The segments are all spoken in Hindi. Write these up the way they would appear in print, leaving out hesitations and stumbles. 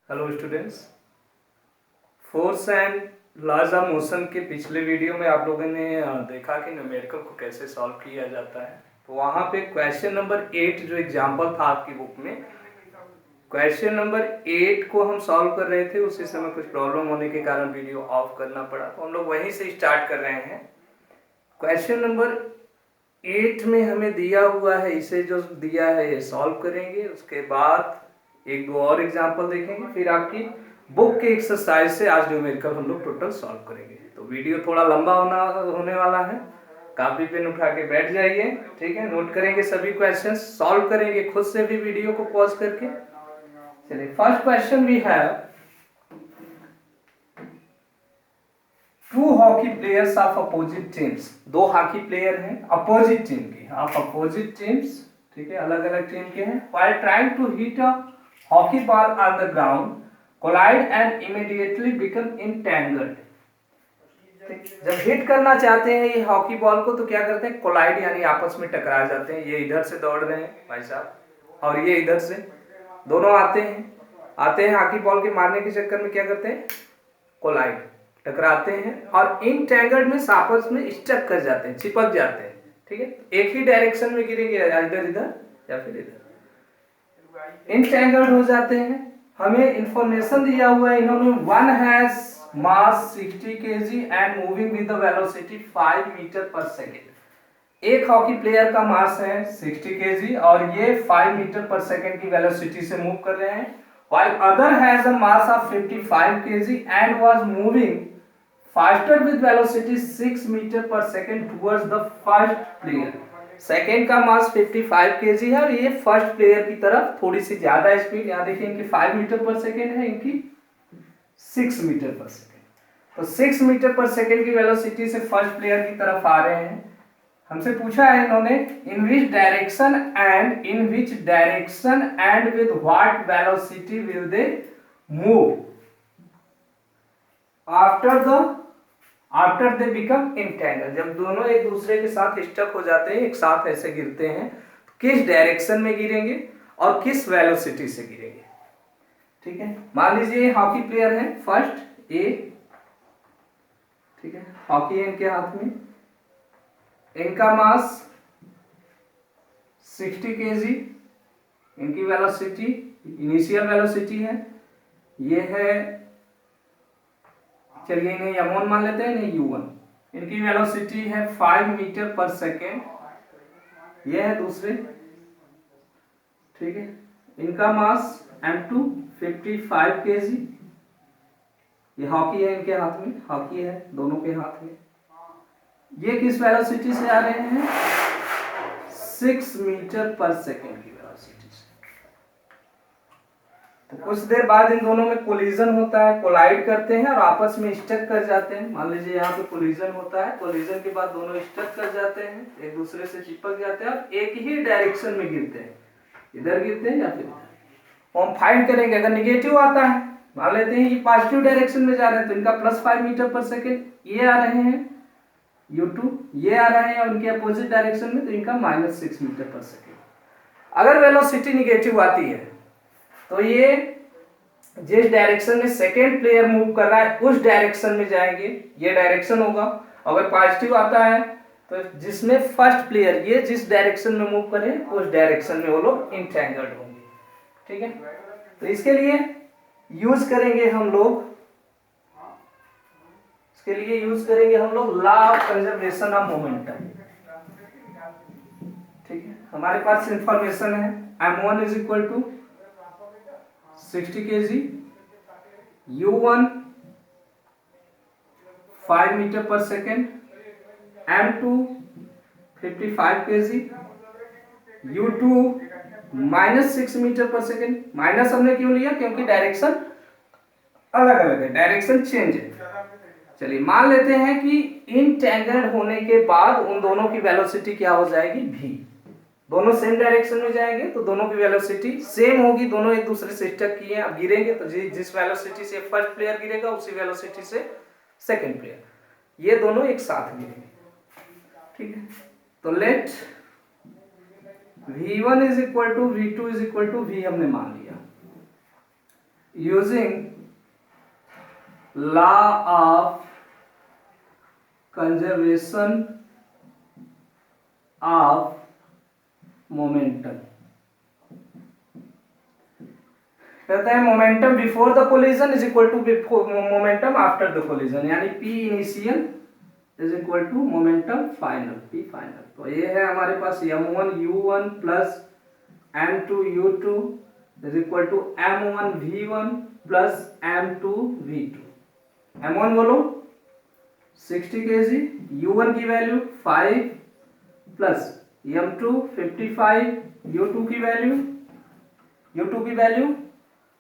Hello students, force and laws of motion के पिछले वीडियो में आप लोगों ने देखा कि न्यूमेरिकल को कैसे सॉल्व किया जाता है। तो वहाँ पे क्वेश्चन नंबर 8 जो एग्जाम्पल था आपकी बुक में, क्वेश्चन नंबर 8 को हम सॉल्व कर रहे थे। उसी समय कुछ प्रॉब्लम होने के कारण वीडियो ऑफ करना पड़ा, तो हम लोग वहीं से स्टार्ट कर रहे हैं। क्वेश्चन नंबर 8 में हमें दिया हुआ है, इसे जो दिया है ये सॉल्व करेंगे। उसके बाद एक दो और एग्जाम्पल देखेंगे, फिर आपकी बुक के एक्सरसाइज से आज न्यूमेरिकल हम लोग टोटल सॉल्व करेंगे। तो वीडियो थोड़ा लंबा होने वाला है। कॉपी पेन उठा के बैठ जाइए, ठीक है। नोट करेंगे सभी क्वेश्चन, सॉल्व करेंगे खुद से भी वीडियो को पॉज करके। चलिए, first question we have two hockey players of opposite teams. दो हॉकी प्लेयर हैं अपोजिट टीम के, ऑफ अपोजिट टीम्स, ठीक है, अलग अलग टीम के हैं। While trying to hit a hockey ball on the ground collide and immediately become entangled. जब हिट करना चाहते हैं ये हॉकी बॉल को, तो क्या करते हैं, कोलाइड यानी आपस में टकरा जाते हैं। ये इधर से दौड़ रहे हैं भाई साहब, और ये इधर से, दोनों आते हैं हॉकी बॉल के मारने के चक्कर में क्या करते हैं, कोलाइड, टकराते हैं और इंटेंगल्ड में आपस में स्टक कर जाते हैं, चिपक जाते हैं, ठीक है। एक ही डायरेक्शन में गिरेंगे, इधर इधर या फिर इधर, इंटेंगल्ड हो जाते हैं। हमें इंफॉर्मेशन दिया हुआ है इन्होंने, one has mass 60 kg and moving with the velocity 5 metre पर सेकेंड। एक हॉकी प्लेयर का मास है 60 kg और ये 5 मीटर पर सेकेंड की वेलोसिटी से मूव कर रहे हैं, while other has a mass of 55 kg and was moving faster with velocity 6 meter per second towards the first player। Second का मास 55 kg है और ये फर्स्ट प्लेयर की तरफ थोड़ी सी ज्यादा स्पीड, यहाँ देखिए इनकी 5 मीटर पर सेकेंड है, इनकी 6 मीटर पर सेकेंड। तो 6 मीटर पर सेकेंड की वेलोसिटी से फर्स्ट प्लेयर की तरफ आ रहे हैं। हमसे पूछा है इन्होंने, in which direction and with what velocity will they move after they become entangled. जब दोनों एक दूसरे के साथ स्टक हो जाते हैं, एक साथ ऐसे गिरते हैं, तो किस डायरेक्शन में गिरेंगे और किस वेलोसिटी से गिरेंगे, ठीक है। मान लीजिए हॉकी प्लेयर है फर्स्ट ए, ठीक है, हॉकी है इनके हाथ में, इनका मास 60 kg, इनकी वेलोसिटी इनिशियल वेलोसिटी है, ये है, चलिए इन्हें m1 मान लेते हैं, इन्हें u1। इनकी वेलोसिटी है 5 मीटर पर सेकेंड, ये है दूसरे, ठीक है। इनका मास m2 55 kg, ये हॉकी है इनके हाथ में, हॉकी है दोनों के हाथ में। ये किस वेलोसिटी से आ रहे हैं, 6 मीटर पर सेकेंड की वेलोसिटी से। तो कुछ देर बाद इन दोनों में कोलिजन होता है, कोलाइड करते हैं और आपस में स्टक कर जाते हैं। मान लीजिए यहाँ पे कोलिजन होता है, कोलिजन के बाद दोनों स्टक कर जाते हैं, एक दूसरे से चिपक जाते हैं और एक ही डायरेक्शन में गिरते हैं, इधर गिरते हैं या फिर इधर। हम फाइंड करेंगे, अगर निगेटिव आता है, मान लेते हैं ये पॉजिटिव डायरेक्शन में जा रहे हैं, तो इनका +5 मीटर पर सेकेंड ये आ रहे हैं u2, ये आ रहे हैं और उनके अपोजिट डायरेक्शन में, तो इनका -6 मीटर पर सेकेंड। अगर वेलोसिटी निगेटिव आती है तो ये जिस डायरेक्शन में सेकेंड प्लेयर मूव कर रहा है उस डायरेक्शन में जाएंगे, ये डायरेक्शन होगा। अगर पॉजिटिव आता है तो जिसमें फर्स्ट प्लेयर ये जिस डायरेक्शन में मूव करे उस डायरेक्शन में वो लोग इंटेंगल्ड होंगे, ठीक है। तो इसके लिए यूज करेंगे हम लोग, law of conservation of momentum, ठीक है। हमारे पास इंफॉर्मेशन है m1 is equal to 60 kg, u1 5 metre पर second, m2 55 kg, u2 -6 metre पर सेकेंड। माइनस हमने क्यों लिया, क्योंकि डायरेक्शन अलग अलग है, डायरेक्शन चेंज है। चलिए मान लेते हैं कि इंटेंगल्ड होने के बाद उन दोनों की वेलोसिटी क्या हो जाएगी, v। दोनों सेम डायरेक्शन में जाएंगे तो दोनों की वेलोसिटी सेम होगी, दोनों एक दूसरे से स्टक किए हैं, अब गिरेंगे तो जिस वेलोसिटी से फर्स्ट प्लेयर गिरेगा उसी वेलोसिटी से सेकंड प्लेयर, ये दोनों एक साथ गिरेंगे, ठीक है। तो let v1 is equal to v2 is equal to v हमने मान लिया। using law of conservation of momentum। कहते हैं momentum before the collision is equal to momentum after the collision, यानी p initial is equal to momentum final, p final. तो ये है हमारे पास m1 u1 plus m2 u2 is equal to m1 v1 plus m2 v2। m1 बोलो 60 kg, u1 की वैल्यू 5 प्लस m2 55, u2 की वैल्यू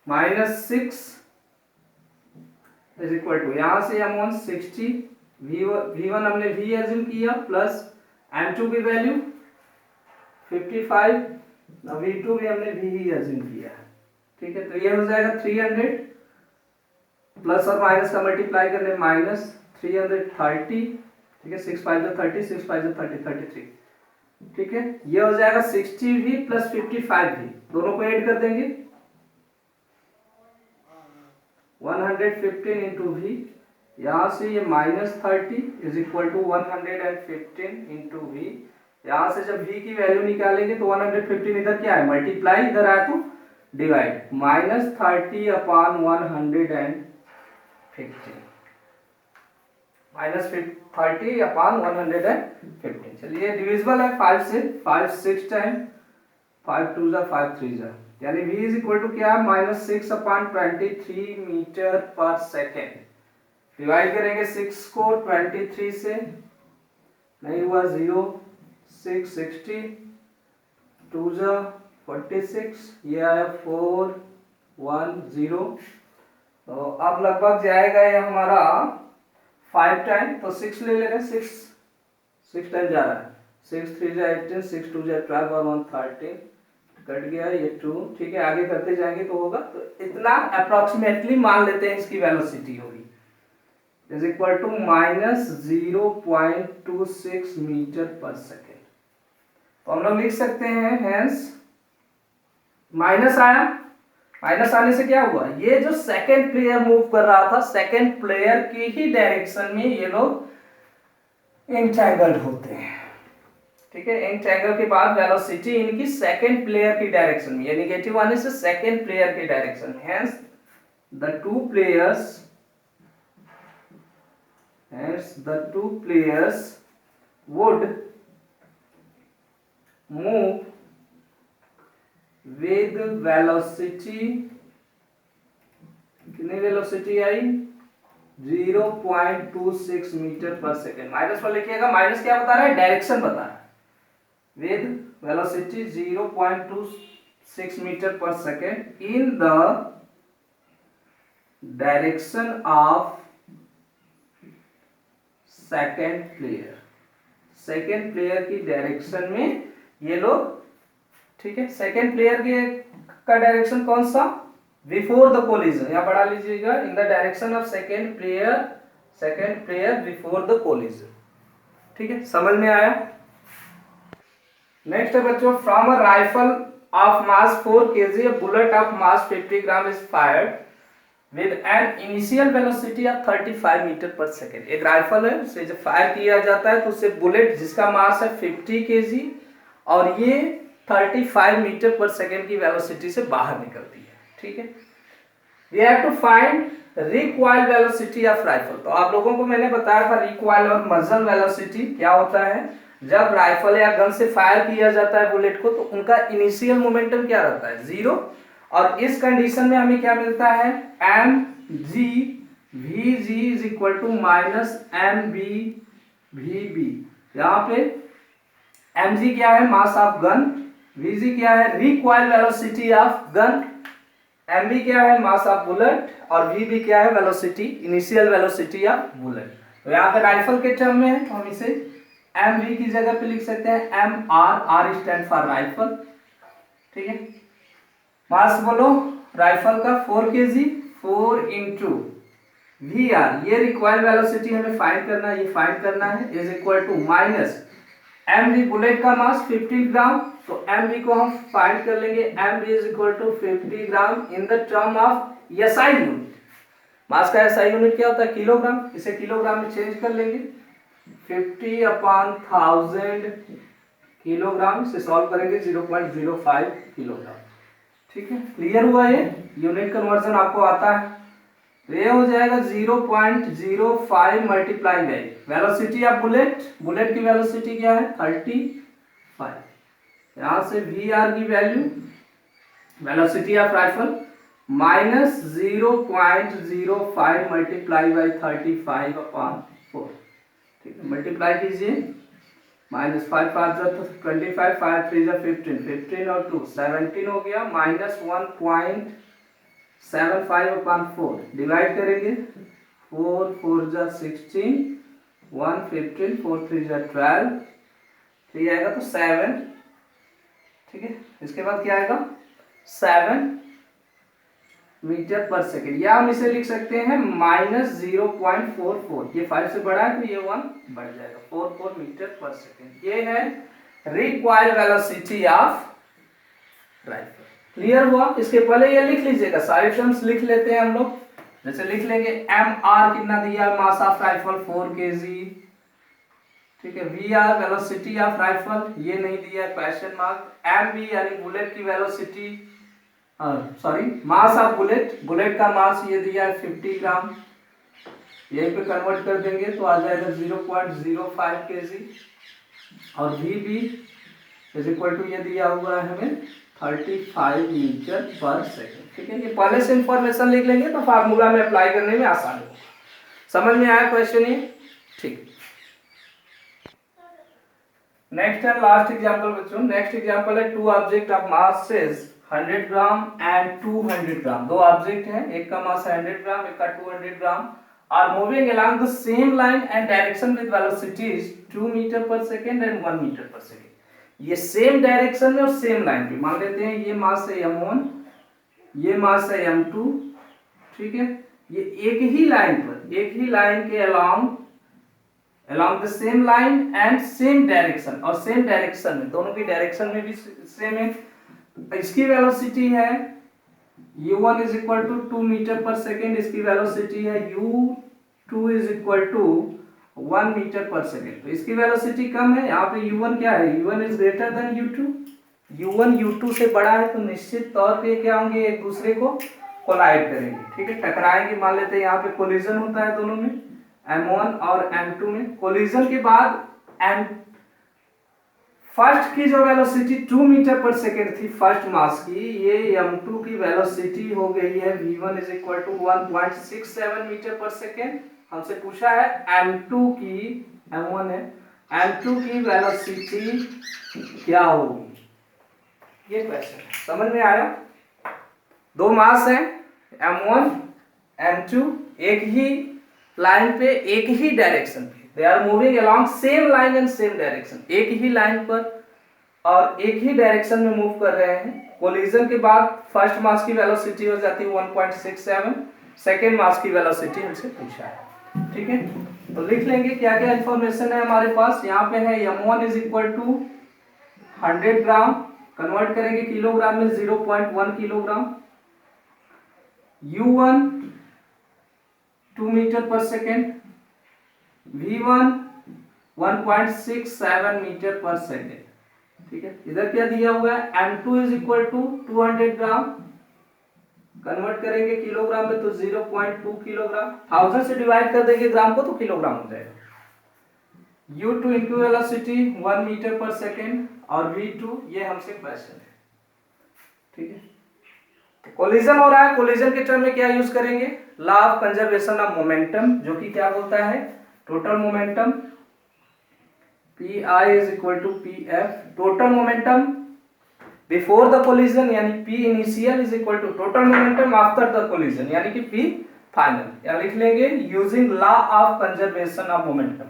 -6 इज इक्वल टू, यहां से m1 60, v1 हमने v एज्यूम किया प्लस m2 की वैल्यू 55, v2 भी हमने v ही एज्यूम किया है। ठीक है, तो ये हो जाएगा 300 प्लस और माइनस का मल्टीप्लाई करने माइनस 330। ठीक है, 6 5 30, 6 5 30, 33। ठीक है, ये हो जाएगा 60v प्लस 55v, दोनों को ऐड कर देंगे 115 इंटू वी, यहां से ये -30 is equal to 115 into V. यहां से जब v की वैल्यू निकालेंगे तो 115 इधर क्या है मल्टीप्लाई, इधर आया तो डिवाइड, -30 अपॉन 115, -30 अपॉन 115। चलिए डिविजिबल है 5 से, 5 6 टाइम, 5 2 जा 5 3 जा, यानी v इज इक्वल टू क्या है -6 अपॉन 23 मीटर पर सेकेंड। डिवाइड करेंगे 6 को 23 से, नहीं हुआ 0, 6 60, 2 जा 46, ये आया 4 1 0। तो अब लगभग जाएगा ये हमारा 5 टाइम, तो 6 ले रहे हैं, 6 टाइम जा रहा है, 6 3 जा 18, 6 2 जा 12 और 1 13, कट गया ये 2। ठीक है, आगे करते जाएंगे तो होगा, तो इतना अप्रोक्सीमेटली मान लेते हैं इसकी वेलोसिटी होगी इज इक्वल टू -0.26 मीटर पर सेकेंड। तो हम लोग लिख सकते हैं हेंस, माइनस आया, माइनस आने से क्या हुआ, ये जो सेकेंड प्लेयर मूव कर रहा था, सेकेंड प्लेयर की ही डायरेक्शन में ये लोग इंटैंगल्ड होते हैं। ठीक है, इंटैंगल के बाद वेलोसिटी इनकी सेकेंड प्लेयर की डायरेक्शन में, ये नेगेटिव आने से सेकेंड प्लेयर की डायरेक्शन में, hence the two players would move with velocity, कितनी वेलोसिटी आई 0.26 मीटर पर सेकेंड। माइनस पर लिखिएगा, माइनस क्या बता रहा है, डायरेक्शन बता रहा है, with velocity 0.26 meter per second in the direction of second player, second player की डायरेक्शन में ये लोग। ठीक है, सेकेंड प्लेयर के का डायरेक्शन कौन सा, बिफोर द कोलिजन, यहां पढ़ा लीजिएगा, in the direction of second player before the collision. ठीक है, समझ में आया। नेक्स्ट है बच्चों, from a rifle of mass 4 kg a bullet of mass 50 gram is fired with an initial velocity of 35 metre पर सेकेंड। एक राइफल है, उसे जब फायर किया जाता है तो उससे बुलेट जिसका मास है 50 kg और ये 35 मीटर पर सेकेंड की वेलोसिटी से बाहर निकलती है। ठीक है, we have to find recoil velocity of rifle। तो आप लोगों को मैंने बताया था recoil और muzzle velocity क्या होता है, जब राइफल या गन से फायर किया जाता है बुलेट को तो उनका इनिशियल मोमेंटम क्या रहता है 0, और इस कंडीशन में हमें क्या मिलता है mg vg is equal to -mb vb। यहाँ पे mg क्या है, मास ऑफ गन, vg क्या है, recoil velocity of gun, mb क्या है, मास ऑफ बुलेट, और vb क्या है, velocity, initial velocity of bullet. तो यहाँ पे राइफल के टर्म में है तो हम इसे mv की जगह पे लिख सकते हैं mr, r stand for rifle. ठीक है, मास बोलो राइफल का 4 kg, 4 इंटू vr, ये रिक्वायर्ड वेलोसिटी हमें फाइंड करना है, ये फाइंड करना है, is equal to M V bullet का मास 50 ग्राम, तो एम वी को हम फाइंड कर लेंगे, m v is equal to 50 gram in the term of SI unit. Mass का एसआई यूनिट क्या होता है? किलोग्राम, इसे किलोग्राम में चेंज कर लेंगे, 50/1000 किलोग्राम से सॉल्व करेंगे 0.05 किलोग्राम। ठीक है, क्लियर हुआ? ये यूनिट कन्वर्जन आपको आता है, तो ये हो जाएगा 0.05 multiply by velocity of bullet, bullet की वेलोसिटी क्या है? 35। यहां से वी आर की value, velocity of rifle minus 0.05 multiply by 35/4। ठीक है, मल्टीप्लाई कीजिए, माइनस 5 तो 25, 5 3 15, 15 और 2 17 हो गया, माइनस 1.75/4 डिवाइड करेंगे, 4 4 16, 1 15, 4 3 12, तो ये आएगा तो 7। ठीक है, इसके बाद क्या आएगा? 7 मीटर पर सेकेंड, या हम इसे लिख सकते हैं -0.44। ये 5 से बड़ा है तो ये 1 बढ़ जाएगा, 44 मीटर पर सेकेंड। ये है required velocity of rifle. Clear हुआ? इसके पहले ये लिख लीजिएगा, सारे टर्म्स लिख लेते हैं हम लोग। जैसे लिख लेंगे एम आर कितना दिया है, मास ऑफ राइफल 4 kg। ठीक है, V R velocity of rifle, ये नहीं दिया है, क्वेश्चन मार्क। एम वी यानी बुलेट की velocity, sorry mass of bullet, bullet का मास ये दिया है 50 ग्राम, यहीं पे कन्वर्ट कर देंगे तो आ जाएगा 0.05 kg। और V B is equal to ये दिया हुआ है हमें 35 मीटर पर सेकेंड। ठीक है, ये पहले से इंफॉर्मेशन लिख लेंगे तो फार्मूला में अप्लाई करने में आसान होगा। समझ में आया क्वेश्चन ये? ठीक। नेक्स्ट एंड लास्ट एग्जांपल बच्चों, नेक्स्ट एग्जांपल है two object of masses 100 gram and 200 gram. दो ऑब्जेक्ट हैं, एक का मास 100 ग्राम, एक का 200 gram, are moving along the same line and direction with velocities 2 metre पर सेकेंड एंड 1 मीटर पर सेकेंड। ये सेम डायरेक्शन में और सेम लाइन पे, मान लेते हैं ये मास है m1, ये मास है m2। ठीक है, ये एक ही लाइन पर, एक ही लाइन के along the same line and same direction, और सेम डायरेक्शन में, दोनों की डायरेक्शन में भी सेम है। इसकी वेलोसिटी है u1 is equal to 2 metre पर सेकेंड, इसकी वेलोसिटी है u2 is equal to 1 metre पर सेकेंड। तो इसकी वेलोसिटी कम है, यहाँ पे u1 क्या है? u1 is greater than u2, u1 u2 से बड़ा है, तो निश्चित तौर पे क्या होंगे? एक दूसरे को कोलाइड करेंगे। ठीक है, टकराएंगे। मान लेते हैं यहाँ पे कोलिजन होता है दोनों में, m1 और m2 में। कोलिजन के बाद फर्स्ट की जो वेलोसिटी 2 मीटर पर सेकेंड थी फर्स्ट मास की, ये m2 की वेलोसिटी हो गई है v1 is equal to 1.67 metre पर सेकेंड। हमसे पूछा है m2 की, m1 है, m2 की वेलोसिटी क्या होगी, ये क्वेश्चन है। समझ में आया? दो मास हैं m1 m2, एक ही लाइन पे, एक ही डायरेक्शन पे, they are moving along same line and same direction, एक ही लाइन पर और एक ही डायरेक्शन में मूव कर रहे हैं। कोलिजन के बाद फर्स्ट मास की वेलोसिटी हो जाती है 1.67, सेकेंड मास की वेलोसिटी हमसे पूछा है। ठीक है, तो लिख लेंगे क्या क्या इंफॉर्मेशन है हमारे पास। यहाँ पे है m1 is equal to 100 gram, convert करेंगे किलोग्राम में 0.1 किलोग्राम, u1 2 मीटर पर सेकेंड, v1 1.67 मीटर पर सेकेंड। ठीक है, इधर क्या दिया हुआ है? m2 is equal to 200 gram, convert करेंगे किलोग्राम में तो 0.2 किलोग्राम, 1000 से डिवाइड कर देंगे ग्राम को तो किलोग्राम हो जाएगा। u2 इनकी वेलोसिटी 1 मीटर पर सेकेंड और v2, ये हमसे क्वेश्चन है। ठीक है, कोलिजन हो रहा है, कोलिजन के टर्म में क्या यूज करेंगे? Law of conservation of momentum, जो कि क्या बोलता है? Total momentum Pi is equal to Pf, total momentum before the collision यानी P initial is equal to total momentum after the collision यानी कि P फाइनल। या लिख लेंगे using law of conservation of momentum.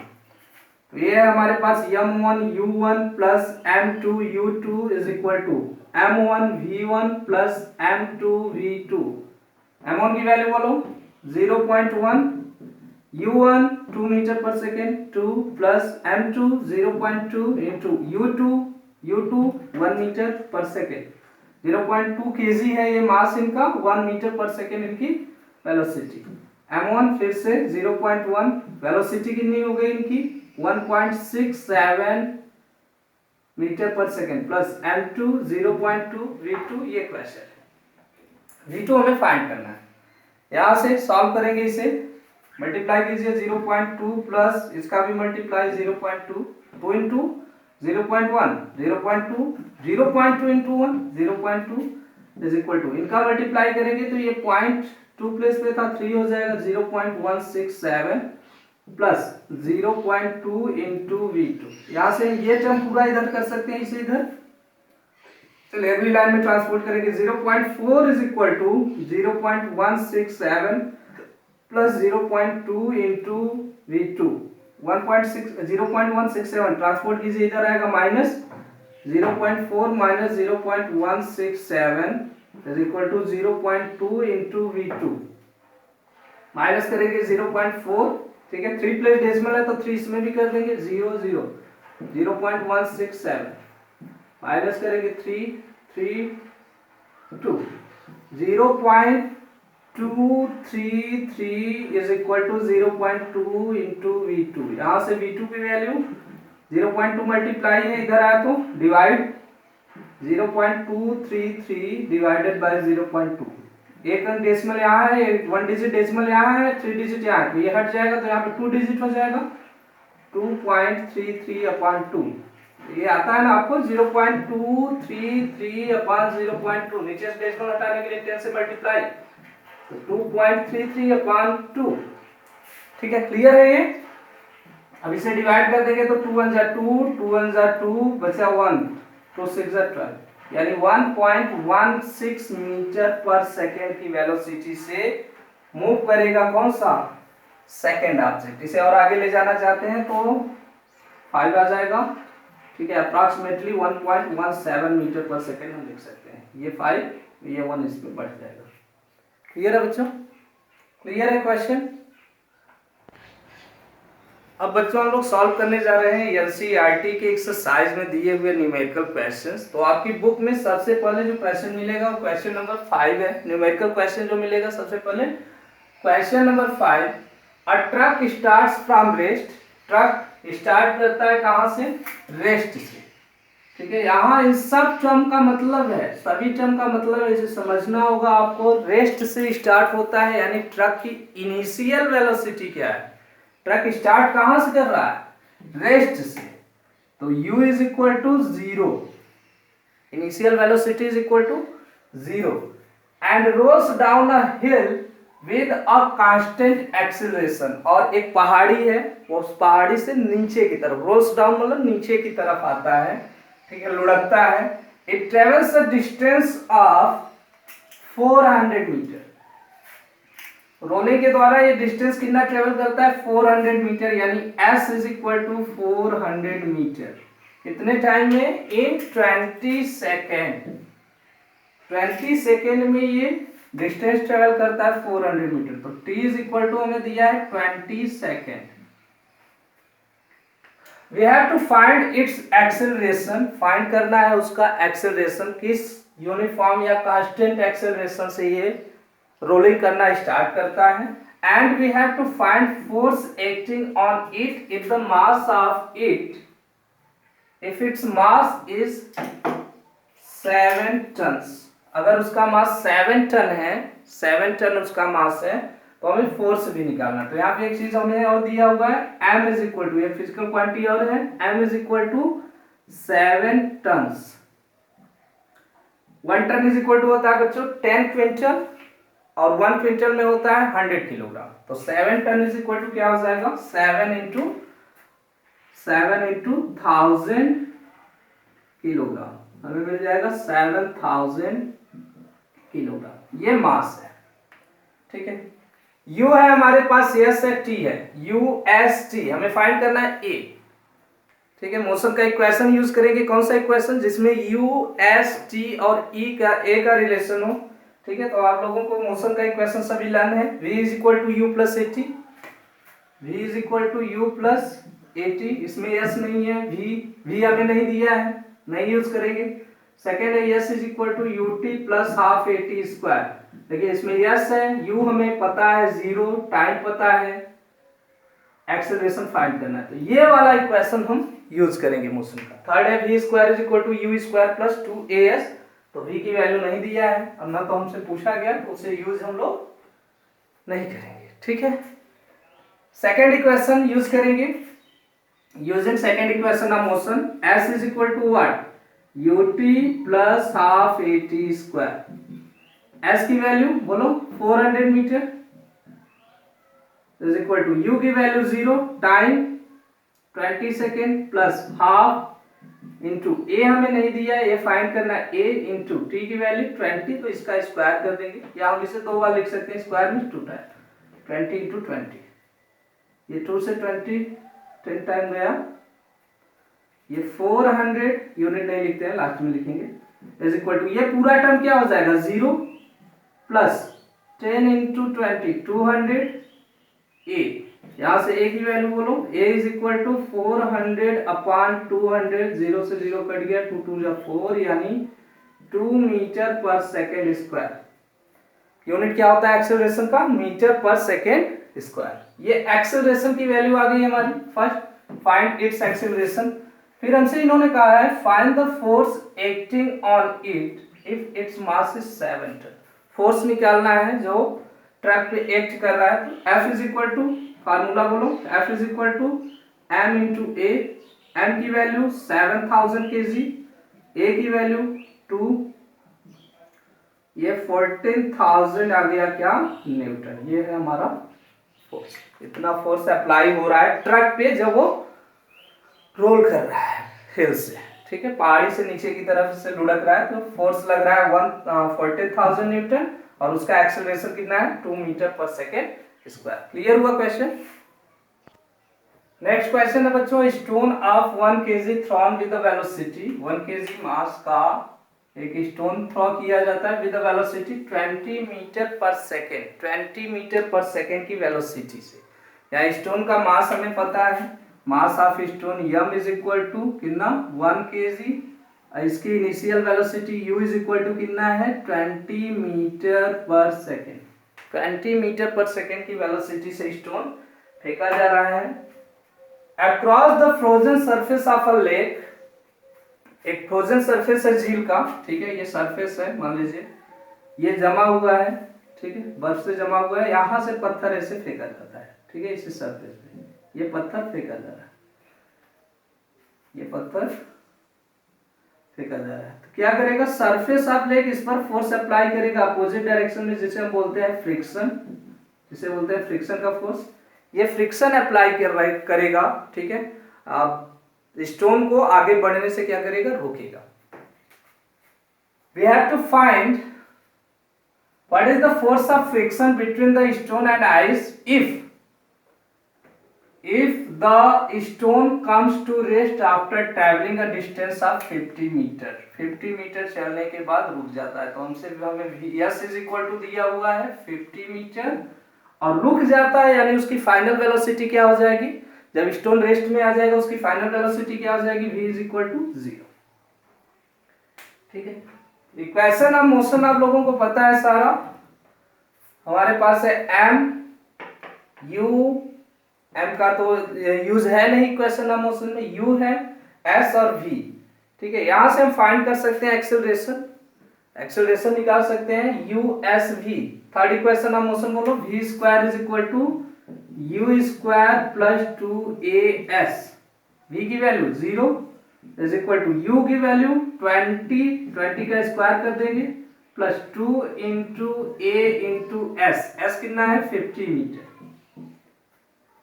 तो ये है हमारे पास m1 u1 plus m2 u2 is equal to m1 v1 plus m2 v2। m1 की वैल्यू बोलो 0.1, u1 2 मीटर पर second 2 plus m2 0.2 into u2 1 metre पर सेकेंड 0.2 kg है ये मास इनका, 1 मीटर पर सेकेंड इनकी वेलोसिटी। m1 फिर से 0.1, वेलोसिटी कितनी हो गई इनकी 1.67 मीटर पर सेकेंड प्लस m2 0.2 v2, ये क्वेश्चन है। v2 हमें फाइंड करना है, यहां से सॉल्व करेंगे, इसे मल्टीप्लाई कीजिए 0.2 प्लस इसका भी multiply 0.2, 2 into 0.1 0.2 0.2 into 1 0.2 is equal to, इनका मल्टीप्लाई करेंगे तो ये 0.2 प्लेस पे था 3 हो जाएगा 0.167 प्लस 0.2 इंटू v2। यहां से ये टर्म पूरा इधर कर सकते हैं, इसे इधर चलिए अगली लाइन में ट्रांसपोर्ट करेंगे 0.4 is equal to 0.167 plus 0.2 into v2 0.167 transport कीजिए, इधर आएगा minus 0.4 minus 0.167 is equal to 0.2 into v2, minus करेंगे 0.4, ठीक है 3 प्लेस डेसिमल है तो 3 इसमें भी कर देंगे 0.167 माइनस करेंगे 2 0.233 is equal to 0.2 into v2। यहां से v2 की वैल्यू 0.2 मल्टीप्लाई है, इधर आया तो डिवाइड 0.233 डिवाइडेड बाय 0.2, एक अंक डेसिमल यहाँ है, 1 डिजिट डेसिमल यहाँ है, 3 डिजिट यहाँ है, तो ये हट जाएगा तो यहाँ पे 2 डिजिट हो जाएगा 2.33 अपॉन 2, ये आता है ना आपको 0.233 अपॉन 0.2, नीचे से डेसिमल हटाने के लिए 10 से मल्टीप्लाई, तो 2.33 अपॉन 2, ठीक है क्लियर है ये। अब इसे डिवाइड कर देंगे तो 2 1 जा 2 2 1 जा 2 बचा 1 तो 6 जा 12, यानी 1.16 मीटर पर सेकेंड की वेलोसिटी से मूव करेगा कौन सा सेकेंड ऑब्जेक्ट। इसे और आगे ले जाना चाहते हैं तो 5 आ जाएगा, ठीक है अप्रॉक्सीमेटली 1.17 मीटर पर सेकेंड हम लिख सकते हैं, ये 5 ये 1 इसमें बढ़ जाएगा। क्लियर है बच्चों, क्लियर है क्वेश्चन। अब बच्चों हम लोग सॉल्व करने जा रहे हैं एनसीईआरटी के एक्सरसाइज में दिए हुए न्यूमेरिकल क्वेश्चंस। तो आपकी बुक में सबसे पहले जो क्वेश्चन मिलेगा वो क्वेश्चन नंबर 5 है, न्यूमेरिकल क्वेश्चन जो मिलेगा सबसे पहले question number 5, a truck starts from rest, truck start करता है कहां से रेस्ट से, ठीक है। यहाँ इन सब टर्म का मतलब है, सभी टर्म का मतलब है, इसे समझना होगा आपको, रेस्ट से स्टार्ट होता है, यानी ट्रक की इनिशियल वेलोसिटी क्या है, ट्रक स्टार्ट कहां से कर रहा है रेस्ट से, तो u is equal to 0, initial velocity is equal to 0 and rolls down a hill with a constant acceleration, और एक पहाड़ी है वो उस पहाड़ी से नीचे की तरफ, रोल्स डाउन मतलब नीचे की तरफ आता है, ठीक है लुढ़कता है। It travels a distance of 400 metre, rolling के द्वारा ये डिस्टेंस कितना ट्रेवल करता है 400 मीटर, यानी s is equal to 400 metre, कितने टाइम में इन 20 सेकेंड, 20 सेकेंड में ये डिस्टेंस ट्रेवल करता है 400 मीटर, तो t इज इक्वल टू हमें दिया है 20 second. We have to find its acceleration, find करना है उसका एक्सेलरेशन, किस यूनिफॉर्म या कांस्टेंट एक्सेलरेशन से ये रोलिंग करना स्टार्ट करता है, and we have to find force acting on it if the mass of it, if its mass is 7 tonnes, अगर उसका मास 7 टन है, 7 टन उसका मास है तो हमें फोर्स भी निकालना। तो यहाँ पे एक चीज हमें और दिया हुआ है m इज इक्वल टू, ये फिजिकल क्वांटिटी और है, m is equal to 7 tonnes, 1 tonne is equal to होता है बच्चों 10 क्विंटल और 1 क्विंटल में होता है 100 किलोग्राम, तो 7 टन इज इक्वल टू क्या हो जाएगा 7 इंटू 1000 किलोग्राम, हमें मिल जाएगा 7000 किलोग्राम, ये मास है, ठीक है। U है हमारे पास, S है, T है, UST हमें फाइंड करना है A, ठीक है। मोशन का इक्वेशन यूज करेंगे, कौन सा इक्वेशन जिसमें UST और A का रिलेशन हो, ठीक है। तो आप लोगों को मोशन का इक्वेशन सभी लर्न है, V is equal to U plus AT, v is equal to you plus AT, इसमें यस नहीं है, v हमें नहीं दिया है, नहीं यूज करेंगे। सेकेंड है S is equal to U T plus half AT square, देखिए इसमें यस है, यू हमें पता है 0, टाइम पता है, एक्सेलरेशन फाइंड करना है, तो ये वाला इक्वेशन हम यूज करेंगे मोशन का। थर्ड है v square is equal to you square plus 2as, तो v की वैल्यू नहीं दिया है और ना तो हमसे पूछा गया, तो उसे यूज हम लोग नहीं करेंगे, ठीक है। सेकेंड इक्वेशन यूज करेंगे, using second equation of motion, s is equal to what, ut plus half AT square, s की वैल्यू बोलो 400 metre is equal to u की value 0, time 20 second plus half into a हमें नहीं दिया है, ये फाइंड करना है a इंटू t की वैल्यू 20, तो इसका स्क्वायर कर देंगे, या हम इसे दो बार लिख सकते हैं, स्क्वायर में 2 टाइम 20 इंटू 20, ये 2 से 20 10 टाइम गया, ये 400 यूनिट नहीं लिखते हैं, लास्ट में लिखेंगे, इज इक्वल टू ये पूरा टर्म क्या हो जाएगा 0 प्लस 10 इंटू 20 200 a, यहां से a की वैल्यू बोलो, a is equal to 400 upon 200, 0 से 0 कट गया, 2 2 जा 4, यानी 2 मीटर पर सेकेंड स्क्वायर, यूनिट क्या होता है एक्सेलरेशन का, मीटर पर सेकेंड स्क्वायर। ये एक्सेलरेशन की वैल्यू आ गई हमारी, फर्स्ट फाइंड इट्स एक्सेलरेशन। फिर हमसे इन्होंने कहा है find the force acting on it if its mass is 7 tonne, force निकालना है जो ट्रक पे एक्ट कर रहा है, तो F is equal to, formula बोलो, F is equal to m into A, m की वैल्यू 7000 kg, a की वैल्यू 2, ये 14000 आ गया क्या, न्यूटन, ये है हमारा फोर्स, इतना फोर्स अप्लाई हो रहा है ट्रक पे जब वो रोल कर रहा है हिल से, ठीक है, पहाड़ी से नीचे की तरफ से लुढ़क रहा है, तो फोर्स लग रहा है 140,000 न्यूटन, और उसका एक्सेलरेशन कितना है 2 मीटर पर सेकेंड स्क्वायर। क्लियर हुआ क्वेश्चन। नेक्स्ट क्वेश्चन है बच्चों, stone of 1 kg thrown with the velocity, 1 kg mass का एक स्टोन थ्रो किया जाता है विद द वेलोसिटी 20 मीटर पर सेकेंड, 20 मीटर पर सेकेंड की वेलोसिटी से, या स्टोन का मास हमें पता है, mass of stone m is equal to कितना 1 kg, इसकी initial velocity u is equal to कितना है 20 मीटर पर सेकेंड, 20 मीटर पर सेकेंड की वेलोसिटी से स्टोन फेंका जा रहा है across the frozen surface of a lake, एक फ्रोजन सरफेस है झील का, ठीक है, ये सरफेस है, मान लीजिए ये जमा हुआ है, ठीक है, बर्फ से जमा हुआ है, यहां से पत्थर ऐसे फेंका जाता है, ठीक है, इसी सरफेस पे ये पत्थर फेंका जा रहा है, ये पत्थर फेंका जा रहा है, तो क्या करेगा सरफेस ऑफ लेक इस पर फोर्स अप्लाई करेगा अपोजिट डायरेक्शन में, जिसे हम बोलते हैं फ्रिक्शन, जिसे बोलते हैं फ्रिक्शन का फोर्स, ये फ्रिक्शन अप्लाई करेगा, ठीक है, स्टोन को आगे बढ़ने से क्या करेगा, रोकेगा। We have to find what is the force of friction between the stone and ice if the stone comes to rest after traveling a distance of 50 metre, 50 metre चलने के बाद रुक जाता है, तो हमसे हमें s इज इक्वल टू दिया हुआ है 50 मीटर और रुक जाता है, यानी उसकी फाइनल वेलोसिटी क्या हो जाएगी, जब स्टोन रेस्ट में आ जाएगा उसकी फाइनल वेलोसिटी क्या हो जाएगी, v इज इक्वल टू 0, ठीक है। इक्वेशन ऑफ मोशन आप लोगों को पता है सारा, हमारे पास है m u, m का तो यूज है नहीं इक्वेशन ऑफ मोशन में, u है, s और v, ठीक है, यहां से हम फाइंड कर सकते हैं एक्सेलरेशन, एक्सेलरेशन निकाल सकते हैं u s v। Third equation of motion बोलो, v square is equal to u square plus 2as, v की value 0 is equal to u की वैल्यू 20 का स्क्वायर कर देंगे plus 2 into a into s कितना है 50 मीटर,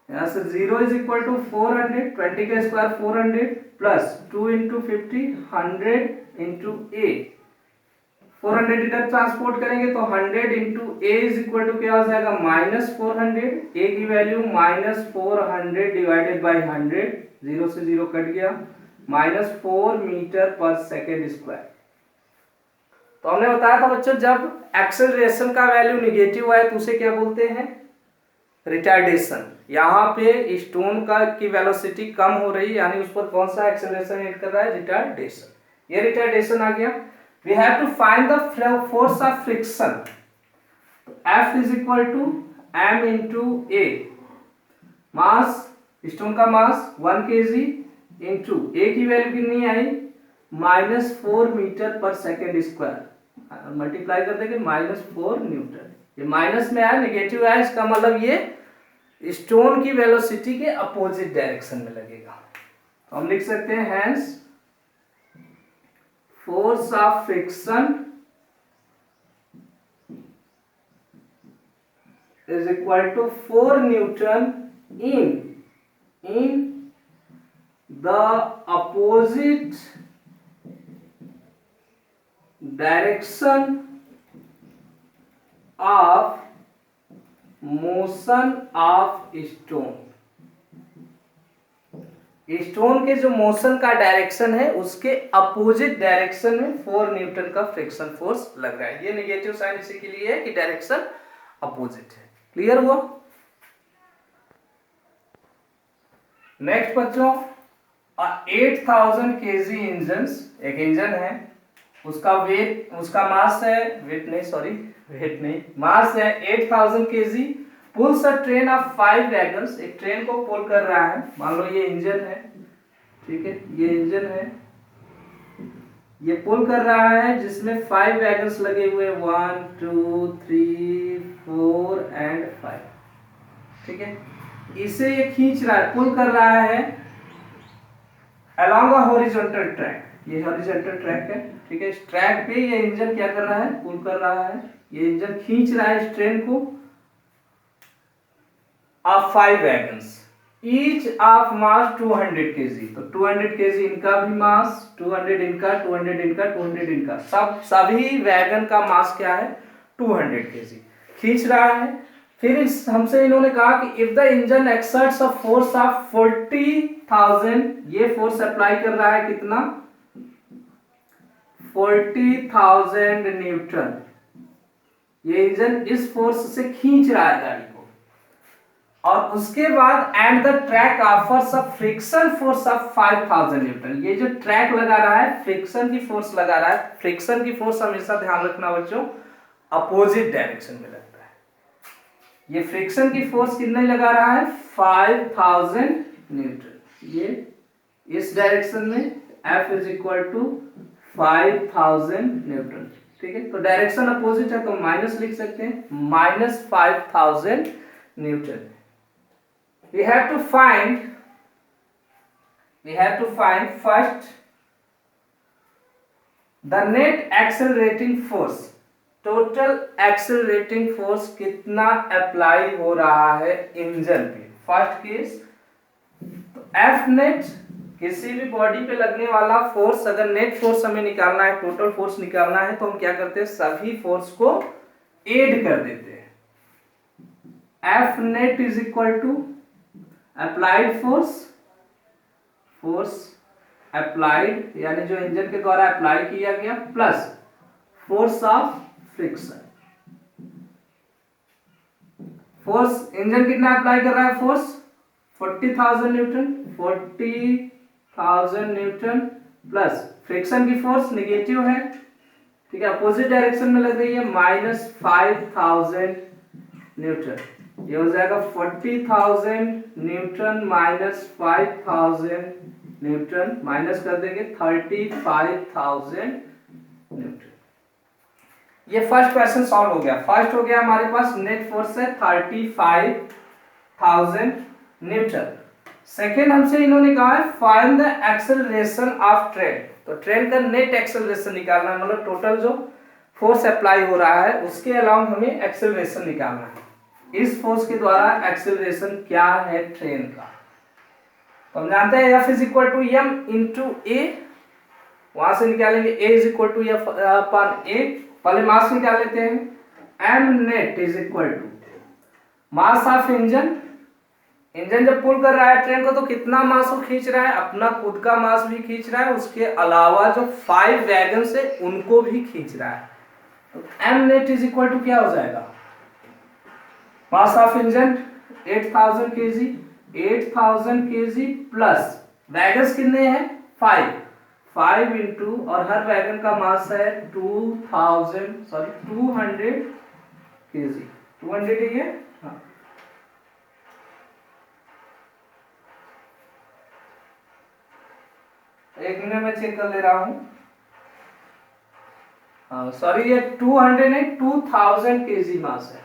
यहाँ से 0 इज इक्वल टू 400, 20 का square 400 plus 2 into 50 100 into a, 400 इधर ट्रांसपोर्ट करेंगे तो 100 into a is equal to क्या हो जाएगा -400, a की वैल्यू -400 डिवाइडेड बाई 100, 0 से 0 कट गया, -4 मीटर पर सेकेंड स्क्वायर। तो हमने बताया था बच्चों जब एक्सेलरेशन का वैल्यू निगेटिव है तो उसे क्या बोलते हैं, रिटार्डेशन, यहाँ पे स्टोन का की वेलोसिटी कम हो रही है, यानी उस पर कौन सा एक्सेलरेशन ऐड कर रहा है, रिटार्डेशन। ये रिटार्डेशन आ गया। We have to find the force of friction. F is equal to m into A, mass, stone का मास 1 kg इंटू ए की वैल्यू कितनी आई, -4 मीटर पर सेकेंड स्क्वायर, मल्टीप्लाई कर देंगे -4 न्यूटन। ये माइनस में आया, नेगेटिव आया, इसका मतलब ये स्टोन की वेलोसिटी के अपोजिट डायरेक्शन में लगेगा। तो हम लिख सकते हैं hence force of friction is equal to 4 Newton in the opposite direction of motion of stone। Stone के जो मोशन का डायरेक्शन है उसके अपोजिट डायरेक्शन में 4 न्यूटन का फ्रिक्शन फोर्स लग रहा है। ये नेगेटिव साइन इसी के लिए है कि डायरेक्शन अपोजिट है। क्लियर हुआ? नेक्स्ट बच्चों, 8000 kg इंजन, एक इंजन है, उसका वेट, उसका मास है, वेट नहीं, मास है 8000 kg, pools a train of 5 wagons, एक ट्रेन को पुल कर रहा है। मान लो ये इंजन है, ठीक है, ये इंजन है, ये पुल कर रहा है जिसमें 5 वैगन्स लगे हुए, 1 2 3 4 एंड 5, ठीक है। इसे ये खींच रहा है, पुल कर रहा है along a horizontal track, ये हॉरिजॉन्टल ट्रैक है, ठीक है। इस ट्रैक पे ये इंजन क्या कर रहा है, पुल कर रहा है, ये इंजन खींच रहा है इस ट्रेन को of 5 wagons, each of mass 200 kg। तो 200 kg इनका भी मास, 200 इनका, 200 इनका, 200 इनका, सभी वैगन का मास क्या है, 200 kg खींच रहा है। फिर हमसे इन्होंने कहा कि if the engine exerts a force of 40,000, ये फोर्स अप्लाई कर रहा है कितना, 40,000 न्यूटन, ये इंजन इस फोर्स से खींच रहा है गाड़ी को, और उसके बाद and the track offers a friction force of 5000 Newton, ये जो ट्रैक लगा रहा है फ्रिक्शन की फोर्स लगा रहा है। फ्रिक्शन की फोर्स हमेशा ध्यान रखना बच्चों, अपोजिट डायरेक्शन में लगता है। ये फ्रिक्शन की फोर्स कितने लगा रहा है, 5000 न्यूटन, ये इस डायरेक्शन में F is equal to 5000 newton, ठीक है। तो डायरेक्शन अपोजिट है तो माइनस लिख सकते हैं, -5000 Newton. we have to find first the net accelerating force, total accelerating force कितना अप्लाई हो रहा है इंजन पे। फर्स्ट केस, तो एफ नेट, किसी भी बॉडी पे लगने वाला फोर्स, अगर नेट फोर्स हमें निकालना है, टोटल फोर्स निकालना है, तो हम क्या करते हैं, सभी फोर्स को ऐड कर देते हैं। F net is equal to applied force applied, यानी जो इंजन के द्वारा अप्लाई किया गया, plus force of friction. Force engine कितना अप्लाई कर रहा है, force 40,000 newton, 40,000 newton plus friction की फोर्स नेगेटिव है, ठीक है, अपोजिट डायरेक्शन में लग रही है, -5000 न्यूटन। ये हो जाएगा 40,000 न्यूटन -5000 न्यूटन, माइनस कर देंगे 35,000 न्यूटन। ये फर्स्ट क्वेश्चन सॉल्व हो गया। फर्स्ट हो गया हमारे पास नेट फोर्स है 35,000 न्यूटन। सेकेंड हमसे इन्होंने कहा है find the acceleration of train, तो ट्रेन का नेट एक्सेलरेशन निकालना है, मतलब टोटल जो फोर्स अप्लाई हो रहा है उसके अलावा हमें एक्सेलरेशन निकालना है। इस फोर्स के द्वारा एक्सेलरेशन क्या है ट्रेन का, तो हम जानते हैं F is equal to m into a, वहां से निकालेंगे A is equal to f upon a, पहले मास निकाल लेते हैं, m net is equal to mass of engine, engine जब पुल कर रहा है ट्रेन को तो कितना मास वो खींच रहा है, अपना खुद का मास भी खींच रहा है, उसके अलावा जो 5 वैगन से उनको भी खींच रहा है। तो m net is equal to क्या हो जाएगा, mass of engine 8000 kg, 8000 kg plus wagons कितने हैं 5 इंटू, और हर वैगन का मास है 200 kg, 200 ही है। हाँ, एक मिनट में चेक कर ले रहा हूं। सॉरी, ये 200 नहीं 2000 kg मास है,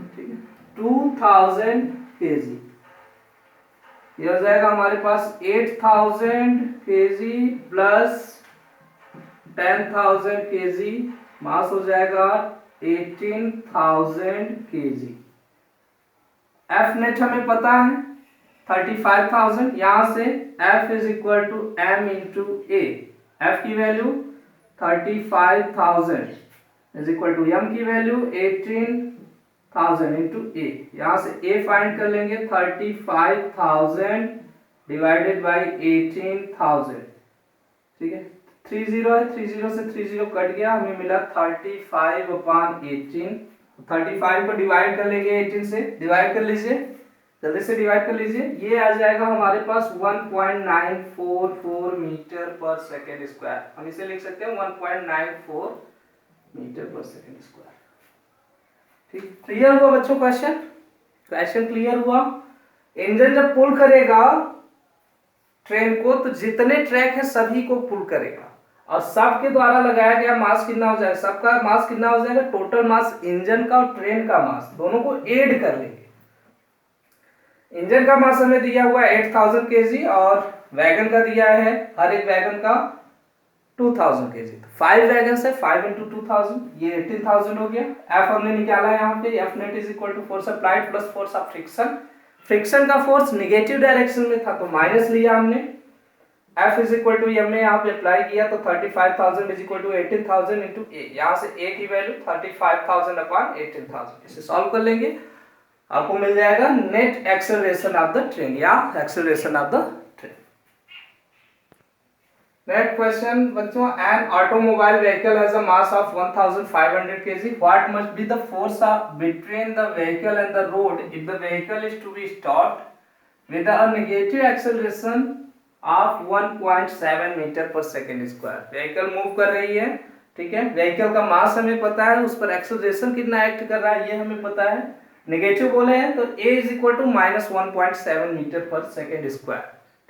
ठीक है, 2000 kg। ये हो जाएगा हमारे पास 8000 kg प्लस 10,000 kg, मास हो जाएगा 18,000 kg। एफ नेट हमें पता है 35,000, यहां से F is equal to m into a. F की value 35,000 is equal to m की वैल्यू 18,000 इंटू ए। यहां से a फाइंड कर लेंगे 35,000 डिवाइडेड बाई 18,000, ठीक है, 30 है, 30 से 30 कट गया, हमें मिला 35/18। 35 को डिवाइड कर लेंगे 18 से, डिवाइड कर लीजिए, जल्दी से डिवाइड कर लीजिए। ये आ जाएगा हमारे पास 1.944 मीटर पर सेकेंड स्क्वायर। हम इसे लिख सकते हैं 1.94 मीटर पर सेकेंड स्क्वायर। ठीक, क्लियर हुआ बच्चों? क्वेश्चन क्लियर हुआ? इंजन जब पुल करेगा ट्रेन को, तो जितने ट्रैक है सभी को पुल करेगा, और सबके द्वारा लगाया गया मास कितना हो जाएगा, सबका मास कितना हो जाएगा, टोटल मास इंजन का और ट्रेन का मास दोनों को ऐड कर लेंगे। इंजन का मास हमें दिया हुआ है 8000 kg, और वैगन का दिया है हर एक वैगन का 2000 kg। 5 वैगन है, 5 इंटू 2000, ये 18,000 हो गया। एफ हमने निकाला है यहाँ पे, F net is equal to force applied plus force of friction. Friction का फोर्स निगेटिव डायरेक्शन में था तो माइनस लिया हमने। F इज इक्वल टू हमने यहाँ पे अप्लाई किया तो 35,000 इज इक्वल टू 18,000 इंटू ए। यहाँ से ए की वैल्यू 35,000 अपॉन 18,000, इसे सॉल्व कर लेंगे, आपको मिल जाएगा net acceleration of the train या acceleration of the train. Next question बच्चों, an automobile vehicle has a mass of 1500 kg, what must be the force of between the vehicle and the road if the vehicle is to be stopped with a negative acceleration of 1.7 metre पर सेकेंड स्क्वायर। व्हीकल मूव कर रही है, ठीक है, व्हीकल का मास हमें पता है, उस पर एक्सेलरेशन कितना एक्ट कर रहा है ये हमें पता है, नेगेटिव बोले हैं तो a is equal to minus 1.7 metre पर सेकेंड स्क्वायर।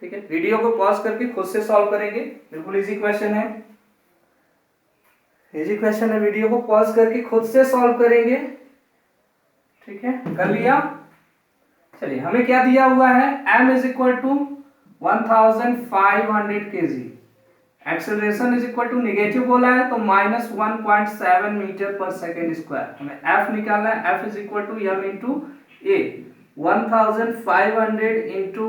ठीक है, वीडियो को पॉज करके खुद से सॉल्व करेंगे, बिल्कुल इजी क्वेश्चन है, इजी क्वेश्चन है, वीडियो को पॉज करके खुद से सॉल्व करेंगे। ठीक है, कर लिया? चलिए, हमें क्या दिया हुआ है, m is equal to 1500 kg, acceleration is equal to negative बोला है तो माइनस 1.7 मीटर पर सेकेंड स्क्वायर। हमें f निकालना है, f is equal to m into A. 1500 into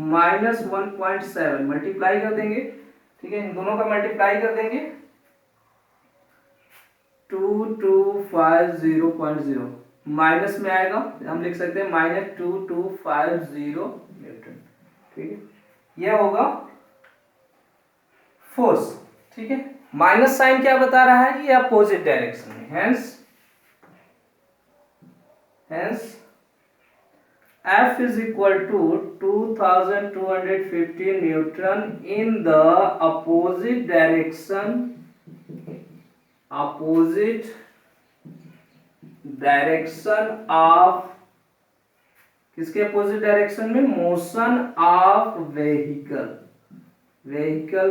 minus 1.7 multiply कर देंगे, ठीक है, इन दोनों का मल्टीप्लाई कर देंगे 2250.0 माइनस में आएगा, हम लिख सकते हैं माइनस 2250 न्यूटन। ठीक है, यह होगा फोर्स। ठीक है, माइनस साइन क्या बता रहा है, ये अपोजिट डायरेक्शन में, hence F is equal to 2250 Newton in the opposite direction of, किसके अपोजिट डायरेक्शन में, मोशन ऑफ व्हीकल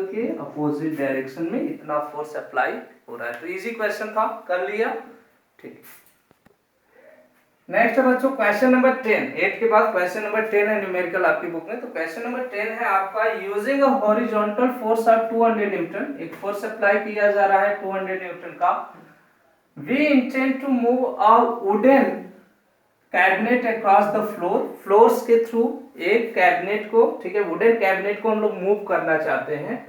के अपोजिट डायरेक्शन में इतना फोर्स अप्लाई हो रहा है। तो इजी क्वेश्चन था, कर लिया। ठीक, नेक्स्ट है बच्चों क्वेश्चन नंबर 10। 8 के बाद क्वेश्चन नंबर 10 है न्यूमेरिकल आपकी बुक में। तो क्वेश्चन नंबर 10 है आपका, using a horizontal force of 200 newton, एक फोर्स अप्लाई किया जा रहा है 200 न्यूटन का, we intend to move a wooden cabinet across the floors के थ्रू एक कैबिनेट को, ठीक है, वुडन कैबिनेट को हम लोग मूव करना चाहते हैं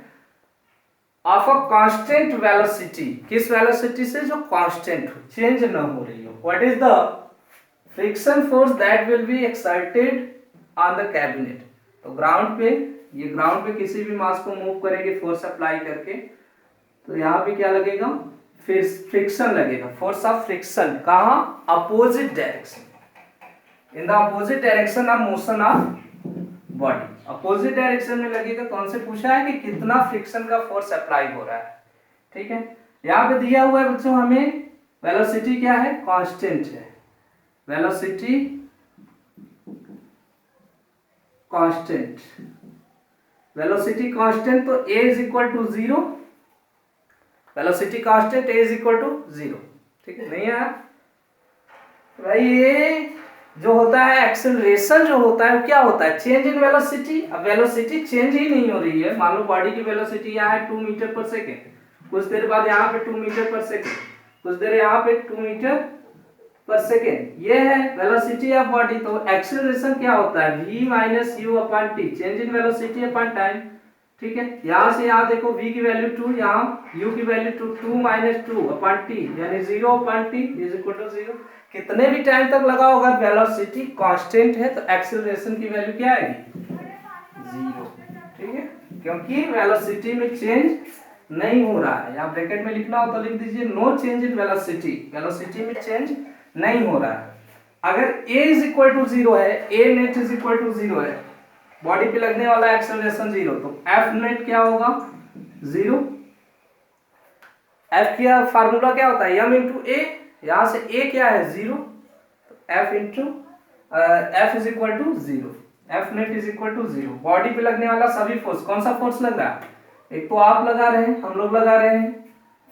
ऑफ अ कांस्टेंट वेलोसिटी, किस वेलोसिटी से, जो कांस्टेंट हो, चेंज ना हो रही हो। What is the friction force that will be exerted on the cabinet. तो ग्राउंड पे किसी भी मास को मूव करेंगे फोर्स अप्लाई करके, तो यहाँ पे क्या लगेगा, फिर फ्रिक्शन लगेगा, फोर्स ऑफ फ्रिक्शन, कहाँ, opposite direction. In the opposite direction of motion of body. Opposite direction में लगेगा तो हमसे पूछा है कि कितना फ्रिक्शन का फोर्स अप्लाई हो रहा है। ठीक है, यहाँ पे दिया हुआ है बच्चों हमें वेलोसिटी क्या है, कांस्टेंट है, वेलोसिटी कांस्टेंट, वेलोसिटी कांस्टेंट तो a is equal to 0, velocity constant a is equal to 0। ठीक है, नहीं यार भाई ये जो होता है एक्सेलरेशन जो होता है वो क्या होता है, चेंज इन वेलोसिटी। अब वेलोसिटी चेंज ही नहीं हो रही है, मान लो बॉडी की वेलोसिटी यहाँ है 2 मीटर पर सेकेंड, कुछ देर बाद यहाँ पे 2 मीटर पर सेकेंड, कुछ देर यहाँ पे 2 मीटर पर सेकेंड, ये है वेलोसिटी ऑफ बॉडी। तो एक्सेलरेशन क्या होता है, v minus you upon T, change in velocity upon time. ठीक है, यहाँ से यहाँ देखो v की वैल्यू 2, यहाँ u की वैल्यू 2 माइनस 2 अपॉन टी यानी 0 upon T is equal to 0। कितने भी टाइम तक लगाओ अगर वेलोसिटी कांस्टेंट है तो एक्सेलरेशन की वैल्यू क्या आएगी, 0। ठीक है, क्योंकि वेलोसिटी में चेंज नहीं हो रहा है। यहाँ ब्रैकेट में लिखना हो तो लिख दीजिए no change in velocity, velocity में चेंज नहीं हो रहा है। अगर a इज इक्वल टू 0 है, a net is equal to 0 है, बॉडी पे लगने वाला एक्सेलरेशन 0, तो f नेट क्या होगा 0। f का फार्मूला क्या होता है m इंटू a, यहां से a क्या है 0, तो f into f is equal to 0, f net is equal to 0। Body पे लगने वाला सभी फोर्स, कौन सा फोर्स लग रहा है, एक तो आप लगा रहे हैं, हम लोग लगा रहे हैं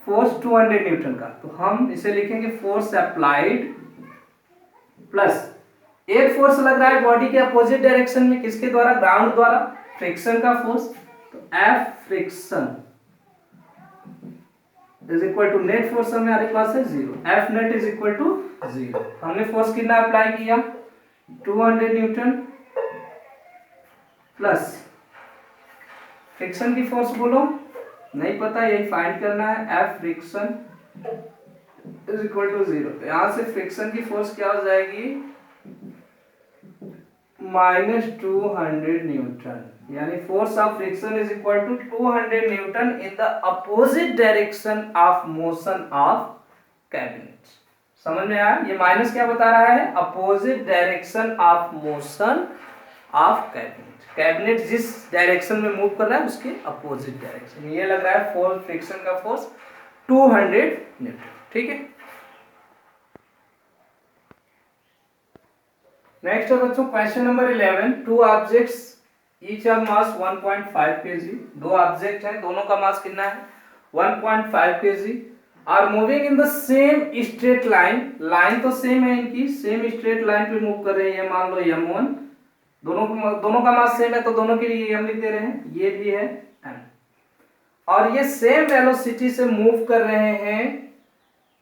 फोर्स 200 न्यूटन का, तो हम इसे लिखेंगे फोर्स अप्लाइड प्लस एक फोर्स लग रहा है बॉडी के अपोजिट डायरेक्शन में, किसके द्वारा, ग्राउंड द्वारा, फ्रिक्शन का फोर्स, तो F friction is equal to net force हमारे पास है 0, F net is equal to 0। हमने फोर्स कितना अप्लाई किया 200 न्यूटन प्लस फ्रिक्शन की फोर्स बोलो, नहीं पता, यही फाइंड करना है, F friction is equal to 0। यहां से फ्रिक्शन की फोर्स क्या हो जाएगी माइनस 200 न्यूटन, यानी force of friction is equal to 200 newton in the opposite direction of motion of cabinet. समझ में आया, ये माइनस क्या बता रहा है, opposite direction of motion of cabinet, cabinet जिस डायरेक्शन में मूव कर रहा है उसके अपोजिट डायरेक्शन। ये लग रहा है फोर्स, फ्रिक्शन का फोर्स 200 न्यूटन। ठीक है, नेक्स्ट है बच्चों question number 11। Two objects each of mass 1.5 kg, दो ऑब्जेक्ट हैं, दोनों का मास कितना है 1.5 kg, are moving in the same straight line, line तो सेम है इनकी, सेम स्ट्रेट लाइन पे मूव कर रहे हैं, ये मान लो m1, दोनों का मास सेम है तो दोनों के लिए m लिख दे रहे हैं, ये भी है m, और ये सेम वेलोसिटी से मूव कर रहे हैं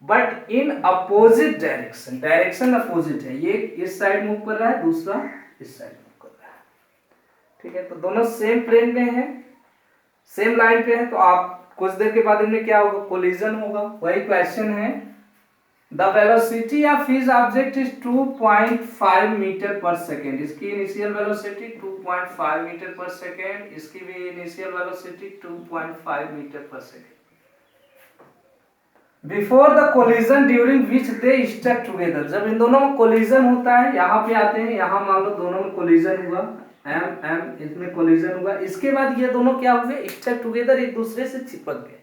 but in opposite direction, direction opposite है, ये इस साइड मूव कर रहा है, दूसरा इस साइड मूव कर रहा है। ठीक है, तो दोनों सेम प्लेन में है, सेम लाइन पे है, तो आप कुछ देर के बाद इनमें क्या होगा, कोलिजन होगा। वही क्वेश्चन है, the velocity of his object is 2.5 metre पर सेकेंड, इसकी इनिशियल वेलोसिटी 2.5 मीटर पर सेकेंड, इसकी भी इनिशियल वेलोसिटी 2.5 मीटर पर second. Before the collision during which they stuck together, जब इन दोनों में कोलिजन होता है, यहाँ पे आते हैं, यहाँ मान लो दोनों में कोलिजन हुआ, m इसमें कोलिजन हुआ, इसके बाद ये दोनों क्या हुए, स्टक टुगेदर, एक दूसरे से चिपक गए।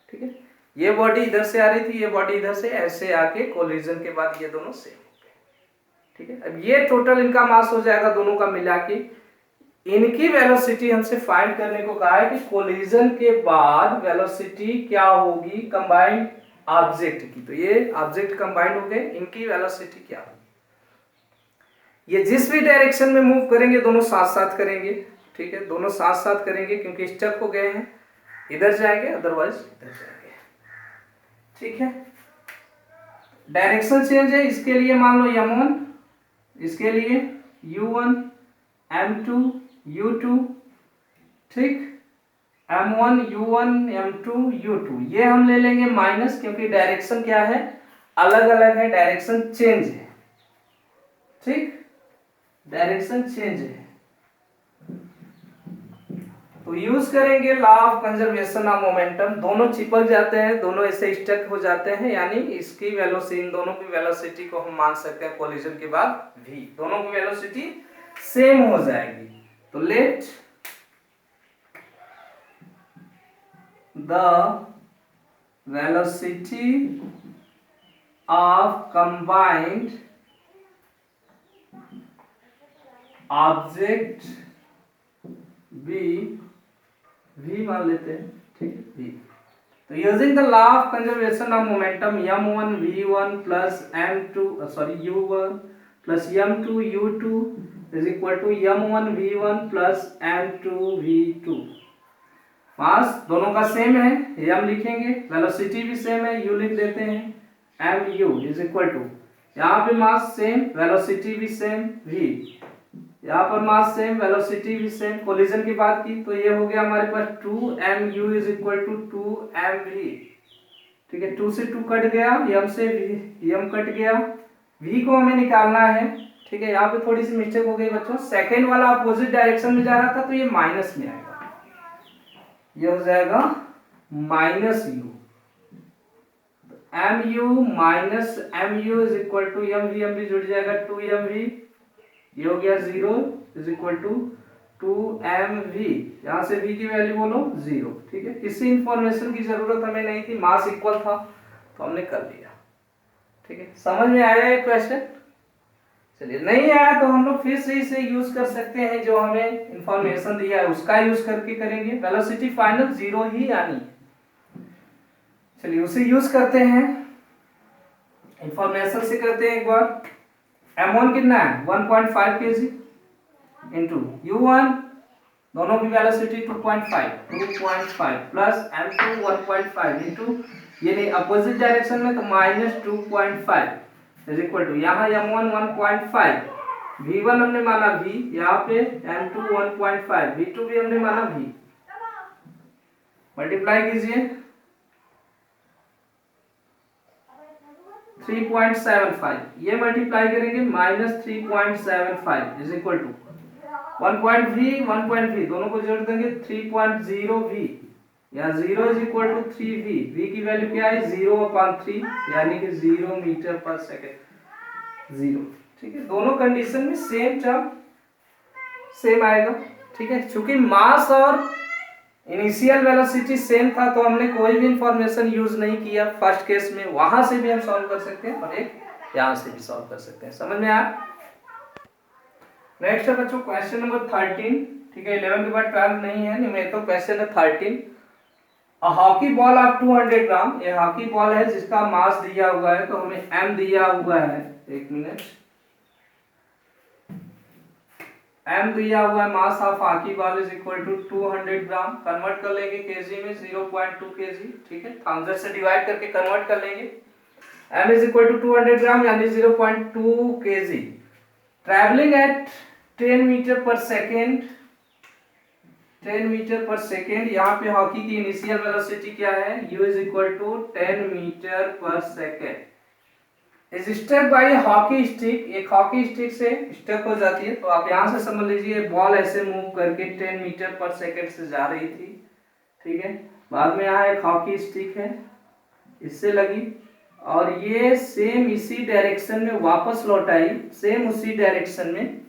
ठीक है, ये बॉडी इधर से आ रही थी, ये बॉडी इधर से, ऐसे आके कोलिजन के बाद ये दोनों सेम हो गए। ठीक है, अब ये टोटल इनका मास हो जाएगा दोनों का मिला के, इनकी वेलोसिटी हमसे फाइंड करने को कहा है कि कोलिजन के बाद वेलोसिटी क्या होगी कंबाइंड ऑब्जेक्ट की, तो ये ऑब्जेक्ट कंबाइंड हो गए, इनकी वेलोसिटी क्या होगी, ये जिस भी डायरेक्शन में मूव करेंगे दोनों साथ साथ करेंगे। ठीक है, दोनों साथ साथ करेंगे क्योंकि स्टक हो गए हैं, इधर जाएंगे अदरवाइज इधर जाएंगे। ठीक है, डायरेक्शन चेंज है, इसके लिए मान लो m1, इसके लिए u1, m2, u2, ठीक, m1 u1 m2 u2, ये हम ले लेंगे माइनस, क्योंकि डायरेक्शन क्या है, अलग अलग है, डायरेक्शन चेंज है। ठीक, डायरेक्शन चेंज है, तो यूज करेंगे law of conservation of momentum. दोनों चिपक जाते हैं, दोनों ऐसे स्टक हो जाते हैं, यानी इसकी वेलोसिटी, इन दोनों की वेलोसिटी को हम मान सकते हैं कोलिजन के बाद v, दोनों की वेलोसिटी सेम हो जाएगी। तो let the velocity of combined object v मान लेते हैं, ठीक है v। तो using the law of conservation of momentum m1 v1 plus u1 plus m2 u2 is equal to m1 v1 plus m2 v2। Mass दोनों का सेम है, m लिखेंगे, वेलोसिटी भी सेम है, u लिख देते हैं, mu इज इक्वल टू, यहाँ पे मास सेम, वेलोसिटी भी सेम v, यहाँ पर मास सेम, वेलोसिटी भी सेम, कोलिजन की बात की तो ये हो गया हमारे पास 2mu is equal to 2mv, ठीक है, 2 से 2 कट गया, m से m कट गया, v को हमें निकालना है, ठीक है। यहाँ पे थोड़ी सी मिस्टेक हो गई बच्चों, सेकेंड वाला अपोजिट डायरेक्शन में जा रहा था तो ये माइनस में आएगा, ये हो जाएगा minus u, mu minus mu is equal to mv जुड़ जाएगा 2mv, ये हो गया 0 इज इक्वल टू 2mv, यहाँ से v की वैल्यू बोलो 0, ठीक है। किसी इंफॉर्मेशन की जरूरत हमें नहीं थी, मास इक्वल था तो हमने कर लिया, ठीक है। समझ में आया ये क्वेश्चन? चलिए, नहीं आया तो हम लोग फिर से इसे यूज कर सकते हैं, जो हमें इंफॉर्मेशन दिया है उसका यूज करके करेंगे। वेलोसिटी फाइनल 0 ही आनी है, चलिए उसे यूज करते हैं, इंफॉर्मेशन से करते हैं एक बार। m1 कितना है 1.5 kg इंटू u1, दोनों की वेलोसिटी 2.5 प्लस m2 1.5 इंटू, ये नहीं अपोजिट डायरेक्शन में तो माइनस 2.5 इज इक्वल टू, यहाँ m1 1.5, v1 हमने माना v, यहाँ पे m2 1.5, v2 भी हमने माना v, मल्टीप्लाई कीजिए 3.75, ये मल्टीप्लाई करेंगे minus 3.75 is equal to 1.v दोनों को जोड़ देंगे 3.0v, यहाँ 0 is equal to 3v, v की वैल्यू क्या है 0/3, यानी कि 0 मीटर पर सेकेंड, 0, ठीक है। दोनों कंडीशन में सेम टर्म सेम आएगा, ठीक है। चूंकि मास और इनिशियल वेलोसिटी सेम था तो हमने कोई भी इंफॉर्मेशन यूज नहीं किया फर्स्ट केस में, वहां से भी हम सॉल्व कर सकते हैं और एक यहां से भी सॉल्व कर सकते हैं। समझ में आया? नेक्स्ट है बच्चों क्वेश्चन नंबर 13, ठीक है। 11 के बाद 12 नहीं है, नहीं तो क्वेश्चन है 13। अ हॉकी बॉल ऑफ 200 ग्राम, ये हॉकी बॉल है जिसका मास दिया हुआ है, तो हमें m दिया हुआ है, एक मिनट, m दिया हुआ है, mass of hockey ball is equal to 200 gram, convert कर लेंगे केजी में 0.2 kg, ठीक है, 1000 से डिवाइड करके कन्वर्ट कर लेंगे, m is equal to 200 gram यानी 0.2 kg, ट्रैवलिंग एट 10 मीटर पर सेकेंड, 10 मीटर पर सेकेंड। यहाँ पे हॉकी की इनिशियल वेलोसिटी क्या है, u is equal to 10 metre पर second, is stuck by hockey stick, एक हॉकी स्टिक से स्टक हो जाती है, तो आप यहाँ से समझ लीजिए बॉल ऐसे मूव करके 10 मीटर पर सेकेंड से जा रही थी, ठीक है। बाद में यहाँ एक हॉकी स्टिक है, इससे लगी और ये सेम इसी डायरेक्शन में वापस लौट आई, सेम उसी डायरेक्शन में,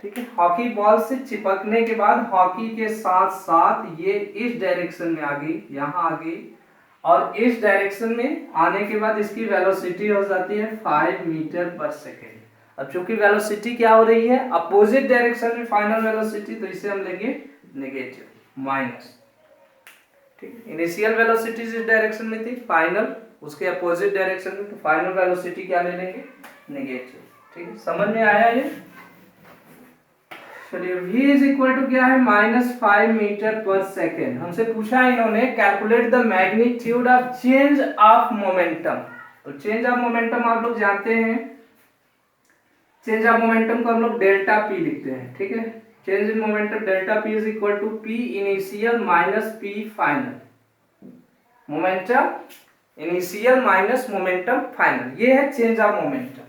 ठीक है। हॉकी बॉल से चिपकने के बाद हॉकी के साथ साथ ये इस डायरेक्शन में आ गई, यहाँ आ गई, और इस डायरेक्शन में आने के बाद इसकी वेलोसिटी हो जाती है 5 मीटर पर सेकेंड। अब चूंकि वेलोसिटी क्या हो रही है अपोजिट डायरेक्शन में फाइनल वेलोसिटी, तो इसे हम लेंगे नेगेटिव माइनस, ठीक है। इनिशियल वेलोसिटी इस डायरेक्शन में थी, फाइनल उसके अपोजिट डायरेक्शन में, तो फाइनल वेलोसिटी क्या ले लेंगे नेगेटिव, ठीक है। समझ में आया ये? चलिए v इज इक्वल टू क्या है -5 मीटर पर सेकेंड। हमसे पूछा इन्होंने calculate the magnitude of change of momentum, तो चेंज ऑफ मोमेंटम आप लोग जानते हैं, चेंज ऑफ मोमेंटम को हम लोग डेल्टा p लिखते हैं, ठीक है। Change in momentum delta p is equal to p initial minus p final, momentum initial minus momentum final, ये है चेंज ऑफ मोमेंटम।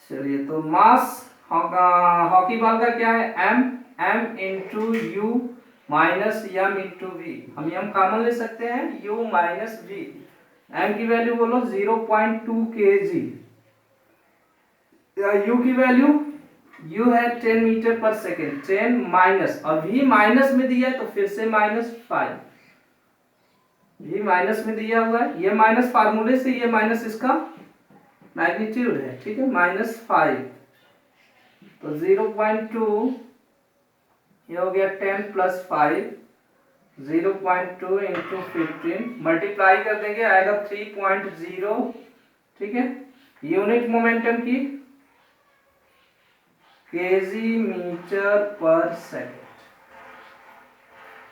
चलिए तो मास हॉकी बॉल का क्या है m, m into u minus m into v. हम एम कॉमन ले सकते हैं, u माइनस वी। m की वैल्यू बोलो 0.2 kg, u की वैल्यू u है 10 मीटर पर सेकेंड, 10 माइनस, और v माइनस में दिया है तो फिर से -5, v माइनस में दिया हुआ है, ये माइनस फार्मूले से, ये माइनस इसका मैग्नीट्यूड है, ठीक है, -5, तो 0.2, ये हो गया 10 प्लस 5, 0.2 इंटू 15, मल्टीप्लाई कर देंगे आएगा 3.0, ठीक है। यूनिट मोमेंटम की केजी मीटर पर सेकेंड,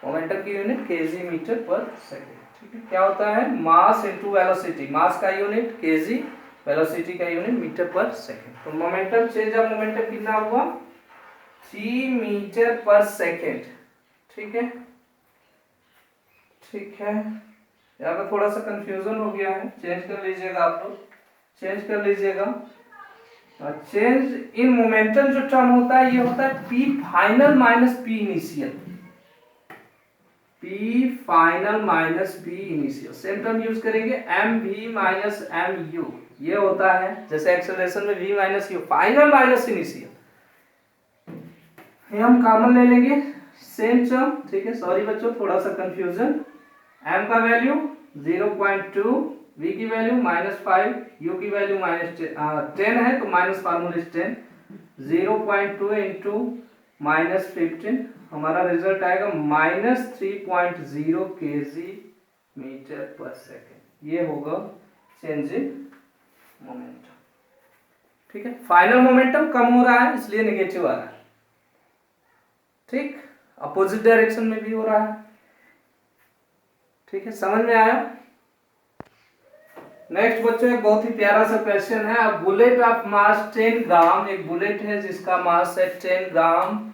मोमेंटम की यूनिट केजी मीटर पर सेकेंड, ठीक है। क्या होता है, मास इंटू वेलोसिटी, मास का यूनिट केजी, वेलोसिटी का यूनिट मीटर पर सेकेंड। तो मोमेंटम चेंज ऑफ मोमेंटम कितना हुआ, 3 मीटर पर सेकेंड, ठीक है, ठीक है। यहाँ पर थोड़ा सा कंफ्यूजन हो गया है, चेंज कर लीजिएगा, आप लोग चेंज कर लीजिएगा। चेंज इन मोमेंटम जो टर्म होता है, ये होता है p final minus p initial, p final minus p initial. Same term use करेंगे, m v minus m u, ये होता है जैसे एक्सेलरेशन में v minus u, final minus initial. ये हम कॉमन ले लेंगे, सेम टर्म, ठीक है। सॉरी बच्चों, थोड़ा सा कंफ्यूजन। m का वैल्यू 0.2, v की वैल्यू -5, u की वैल्यू -10 है तो माइनस फार्मूला 10, 0.2 इंटू -15, हमारा रिजल्ट आएगा -3.0 kg मीटर पर सेकेंड। ये होगा चेंज इन मोमेंटम, ठीक है। फाइनल मोमेंटम कम हो रहा है इसलिए नेगेटिव आ रहा है, ठीक। अपोजिट डायरेक्शन में भी हो रहा है, ठीक है। समझ में आया। नेक्स्ट बच्चों एक बहुत ही प्यारा सा क्वेश्चन है, अ बुलेट ऑफ मास 10 ग्राम, एक बुलेट है जिसका मास है 10 gram,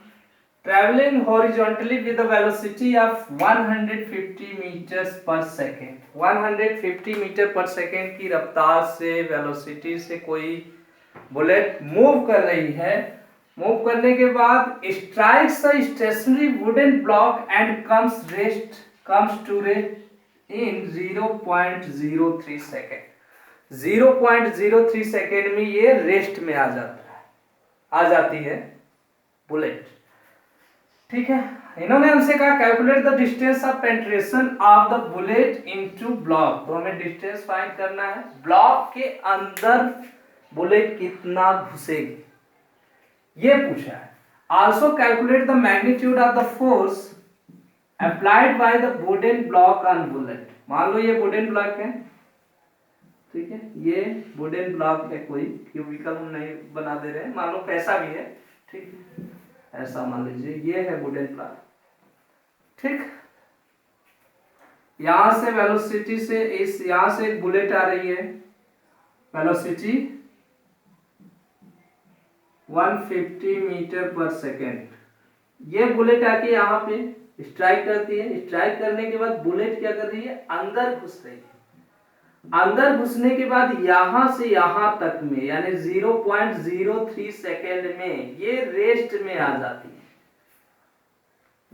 travelling horizontally with the velocity of 150 metres per second. 150 metre पर सेकेंड की रफ्तार से, वेलोसिटी से कोई बुलेट मूव कर रही है। मूव करने के बाद strikes the stationary wooden block and comes to rest in 0.03 second. 0.03 second में ये रेस्ट में आ जाती है बुलेट, ठीक है। इन्होंने हमसे कहा calculate the distance of penetration of the bullet into block, तो हमें डिस्टेंस फाइंड करना है, ब्लॉक के अंदर बुलेट कितना घुसेगी ये पूछा है। Also calculate the magnitude of the force applied by the wooden block on bullet. मान लो ये वुडन ब्लॉक है, ठीक है, ये वुडन ब्लॉक है, कोई क्यूबिकल हम नहीं बना दे रहे हैं, मान लो कैसा भी है, ठीक, ऐसा मान लीजिए ये है वुडन ब्लॉक, ठीक। यहां से वेलोसिटी से यहां से एक बुलेट आ रही है, वेलोसिटी 150 मीटर पर सेकेंड, ये बुलेट आके यहाँ पे स्ट्राइक करती है। स्ट्राइक करने के बाद बुलेट क्या कर रही है, अंदर घुस रही है। अंदर घुसने के बाद यहां से यहां तक में यानी 0.03 सेकेंड में ये रेस्ट में आ जाती है।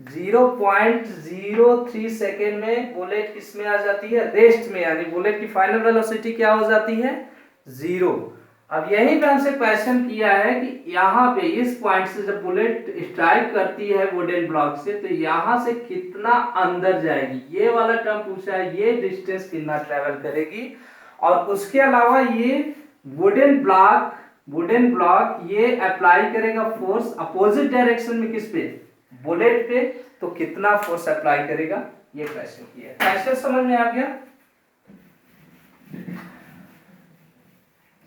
0.03 सेकेंड में बुलेट किसमें आ जाती है, रेस्ट में, यानी बुलेट की फाइनल वेलोसिटी क्या हो जाती है, 0। अब यही पे हमसे क्वेश्चन किया है कि यहाँ पे इस पॉइंट से जब बुलेट स्ट्राइक करती है वुडन ब्लॉक से तो यहाँ से कितना अंदर जाएगी, ये वाला टर्म पूछा है, ये डिस्टेंस कितना ट्रेवल करेगी। और उसके अलावा ये वुडन ब्लॉक ये अप्लाई करेगा फोर्स अपोजिट डायरेक्शन में, किस पे, बुलेट पे, तो कितना फोर्स अप्लाई करेगा, ये क्वेश्चन किया है। क्वेश्चन समझ में आ गया।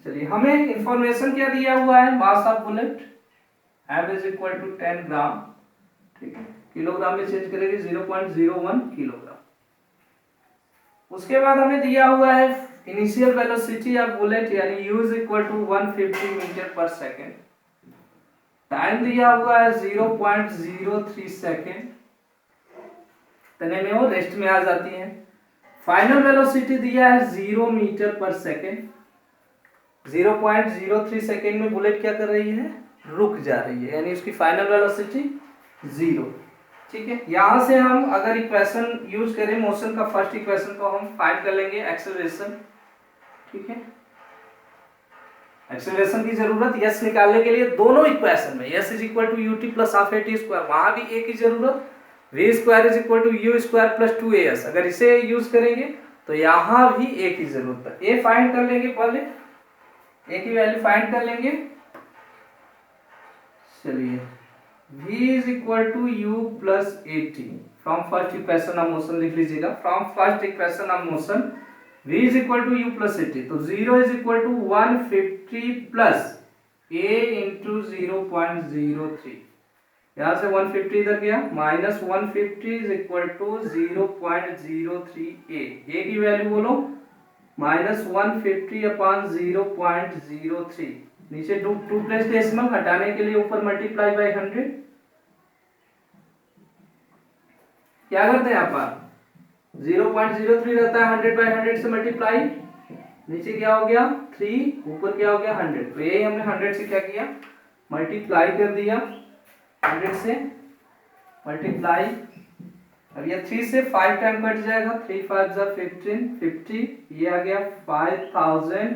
चलिए, हमें इंफॉर्मेशन क्या दिया हुआ है, mass of bullet m is equal to 10 gram, ठीक है, किलोग्राम में चेंज करेंगे 0.01 किलोग्राम। उसके बाद हमें दिया हुआ है इनिशियल वेलोसिटी ऑफ बुलेट यानी u is equal to 150 metre पर सेकेंड, टाइम दिया हुआ है 0.03 सेकेंड, तने में वो रेस्ट में आ जाती है। फाइनल वेलोसिटी दिया है 0 मीटर पर सेकेंड, 0.03 सेकेंड में बुलेट क्या कर रही है, रुक जा रही है, यानी उसकी फाइनल वेलोसिटी 0। ठीक है, यहां से हम अगर इक्वेशन यूज करें मोशन का, फर्स्ट इक्वेशन को हम फाइंड कर लेंगे एक्सेलरेशन। ठीक है, एक्सेलरेशन की जरूरत यस निकालने के लिए दोनों इक्वेशन में s is equal to u t plus half a t square, वहां भी ए की जरूरत, v square is equal to you square plus 2as, अगर इसे यूज करेंगे तो यहां भी ए की जरूरत है। ए फाइंड कर लेंगे, पहले ए की वैल्यू फाइंड कर लेंगे। चलिए, v is equal to you plus a t, from first equation of motion लिख लीजिएगा, from first equation of motion v is equal to you plus a t, तो 0 is equal to 150 plus a into 0.03, यहां से 150 इधर गया, minus 150 is equal to 0.03 a की वैल्यू बोलो, माइनस 150 अपॉन 0.03, नीचे टू प्लेस डेसिमल हटाने के लिए ऊपर मल्टीप्लाई बाय 100। क्या करते हैं आप, 0.03 रहता है, 100 बाय 100 से मल्टीप्लाई, नीचे क्या हो गया 3, ऊपर क्या हो गया 100, तो यही हमने 100 से क्या किया, मल्टीप्लाई कर दिया, 100 से मल्टीप्लाई। अब ये 3 से 5 टाइम कट जाएगा, 3 5 जा 15, 50, ये आ गया 5000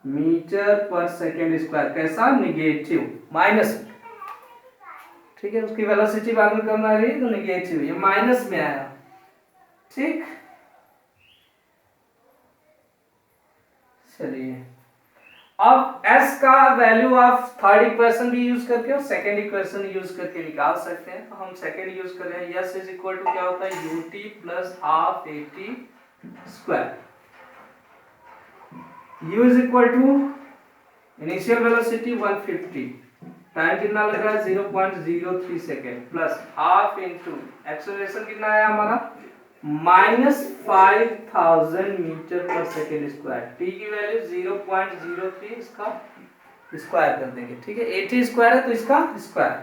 मीटर पर सेकेंड स्क्वायर, कैसा, निगेटिव, माइनस। ठीक है, उसकी वेलोसिटी बाद में कम आ रही तो निगेटिव, ये माइनस में आया। ठीक, चलिए अब s का वैल्यू आप थर्ड इक्वेशन भी यूज करके और सेकेंड इक्वेशन यूज करके निकाल सकते हैं, तो हम सेकेंड यूज कर रहे हैं, s इज इक्वल टू क्या होता है, ut plus half a t square, u is equal to initial velocity 150, time कितना लग रहा है 0.03 second, plus half into acceleration कितना आया हमारा माइनस 5000 मीटर पर सेकेंड स्क्वायर, टी की वैल्यू 0.03, इसका स्क्वायर कर देंगे। ठीक है, 80 स्क्वायर है तो इसका स्क्वायर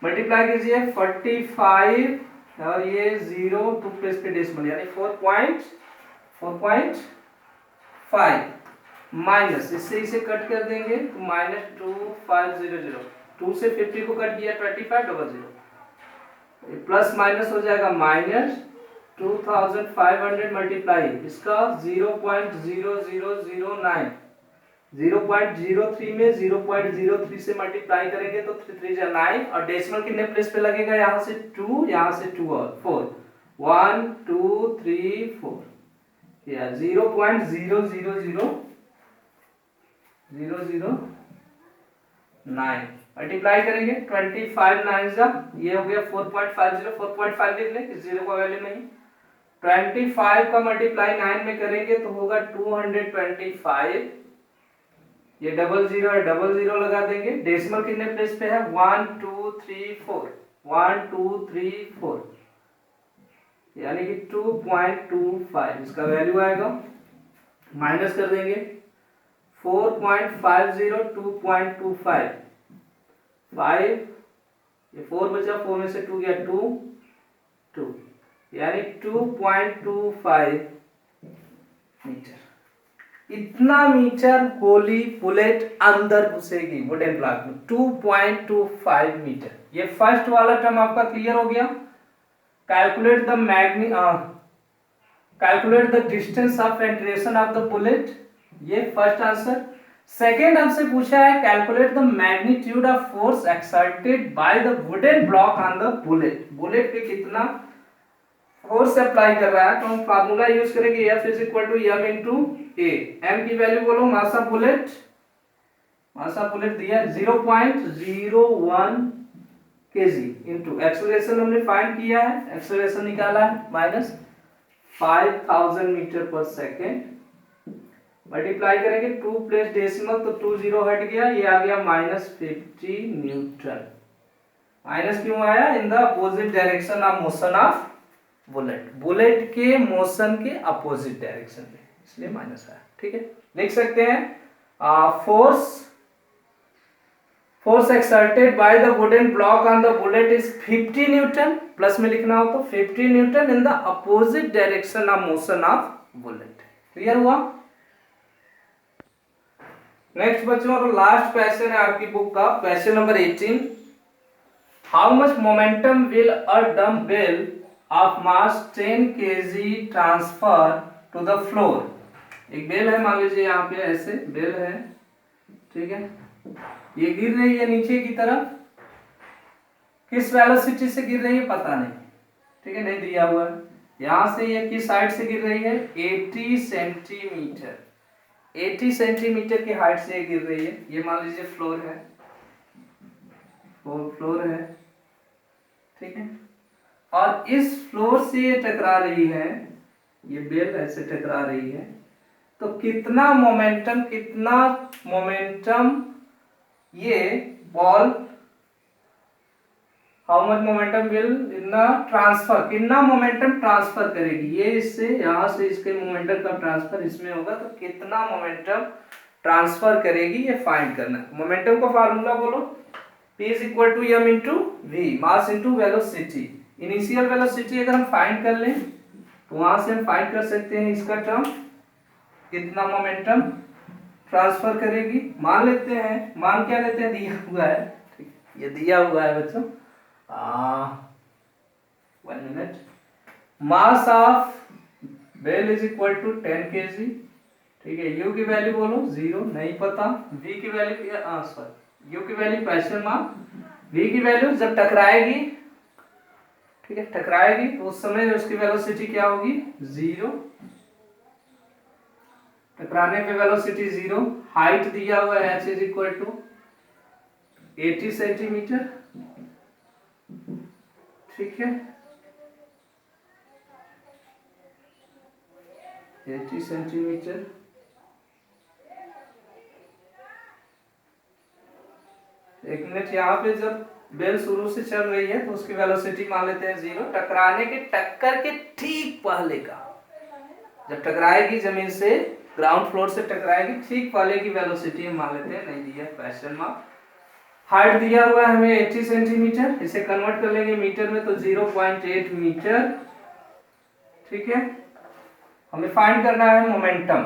मल्टीप्लाई कीजिए, 45 और ये 0 टू प्लेस पे डेसिमल यानी 4.5 माइनस, इससे इसे कट कर देंगे तो माइनस 2500, 2 से 50 को कट किया 2500, प्लस माइनस हो जाएगा माइनस 2500 मल्टीप्लाई, इसका 0.0009, 0.03 में 0.03 से मल्टीप्लाई करेंगे तो 3 3 9, और डेसिमल कितने प्लेस पे लगेगा, यहाँ से 2, यहाँ से 2 और 4, 1 2 3 4, या 0.000009 मल्टीप्लाई करेंगे, 25 9 ये हो गया 4.50, 4.5 लिख लें, जीरो का वैल्यू नहीं, 25 का मल्टीप्लाई 9 में करेंगे तो होगा 225, ये डबल जीरो है, डबल जीरो लगा देंगे, डेसिमल कितने प्लेस पे है 1 2 3 4, 1 2 3 4, यानी कि 2.25 इसका वैल्यू आएगा, माइनस कर देंगे 4.50 2.25, 5, ये 4 बचा, 4 में से 2 गया 2, यानी 2.25 मीटर, इतना मीटर गोली बुलेट अंदर घुसेगी वुडन ब्लॉक में, 2.25 मीटर। ये फर्स्ट वाला टर्म आपका क्लियर हो गया। Calculate the distance of penetration of the bullet, ये फर्स्ट आंसर। सेकेंड हमसे पूछा है calculate the magnitude of force exerted by the wooden block on the bullet, bullet पे कितना फोर्स अप्लाई कर रहा है, तो हम फार्मूला यूज करेंगे F is equal to m into A, m की वैल्यू बोलो, मास ऑफ बुलेट दिया 0.01 kg इंटू एक्सेलरेशन हमने फाइंड किया है, एक्सेलरेशन निकाला है माइनस 5000 मीटर पर सेकेंड, मल्टीप्लाई करेंगे 2 प्लेस डेसिमल तो 2 जीरो हट गया, ये आ गया माइनस 50 न्यूटन। माइनस क्यों आया, इन the opposite direction of motion of bullet, bullet के मोशन के अपोजिट डायरेक्शन में, इसलिए माइनस आया। ठीक है, लिख सकते हैं force exerted by the wooden block on the bullet is 50 Newton, plus में लिखना हो तो 50 Newton in the opposite direction of motion of bullet. Clear हुआ। नेक्स्ट बच्चों और लास्ट क्वेश्चन है आपकी बुक का, question number 18। How much momentum will a dumbbell of mass 10 kg transfer to the floor. एक बेल है, मान लीजिए यहाँ पे ऐसे बेल है, ठीक है, ये गिर रही है नीचे की तरफ, किस वेलोसिटी से गिर रही है पता नहीं, ठीक है, नहीं दिया हुआ है। यहां से ये किस हाइट से गिर रही है, 80 सेंटीमीटर, 80 सेंटीमीटर की हाइट से गिर रही है। ये मान लीजिए फ्लोर है, फ्लोर है, ठीक है, और इस फ्लोर से ये टकरा रही है, ये बेल ऐसे टकरा रही है, तो कितना मोमेंटम ये ball, how much momentum will इतना ट्रांसफर, कितना मोमेंटम ट्रांसफर करेगी, ये इससे यहां से इसके मोमेंटम का ट्रांसफर इसमें होगा, तो कितना मोमेंटम ट्रांसफर करेगी ये फाइंड करना है। मोमेंटम का फार्मूला बोलो, P is equal to m into v, mass into velocity. Initial velocity अगर हम फाइंड कर लें तो वहां से हम फाइंड कर सकते हैं इसका टर्म, कितना मोमेंटम ट्रांसफर करेगी। मान लेते हैं, मान क्या लेते हैं, दिया हुआ है, ठीक, ये दिया हुआ है बच्चों, 1 minute, mass of bell is equal to 10 kg, ठीक है, यू की वैल्यू बोलो 0, नहीं पता, वी की वैल्यू, सॉरी, यू की वैल्यू क्वेश्चन मार्क, वी की वैल्यू जब टकराएगी, ठीक है, टकराएगी तो उस समय उसकी वेलोसिटी क्या होगी, 0, टकराने पे वेलोसिटी 0, हाइट दिया हुआ है h is equal to 80 centimetre, ठीक है, 80 सेंटीमीटर, एक मिनट, यहाँ पे जब बेल शुरू से चल रही है तो उसकी वेलोसिटी मान लेते हैं 0, टकराने के टक्कर के ठीक पहले का, जब टकराएगी जमीन से, ग्राउंड फ्लोर से टकराएगी, ठीक पहले की वेलोसिटी हम मान लेते हैं, नहीं दिया क्वेश्चन मार्क। हाइट दिया हुआ है हमें 80 सेंटीमीटर, इसे कन्वर्ट कर लेंगे मीटर में तो 0.8 मीटर, ठीक है। हमें फाइंड करना है मोमेंटम,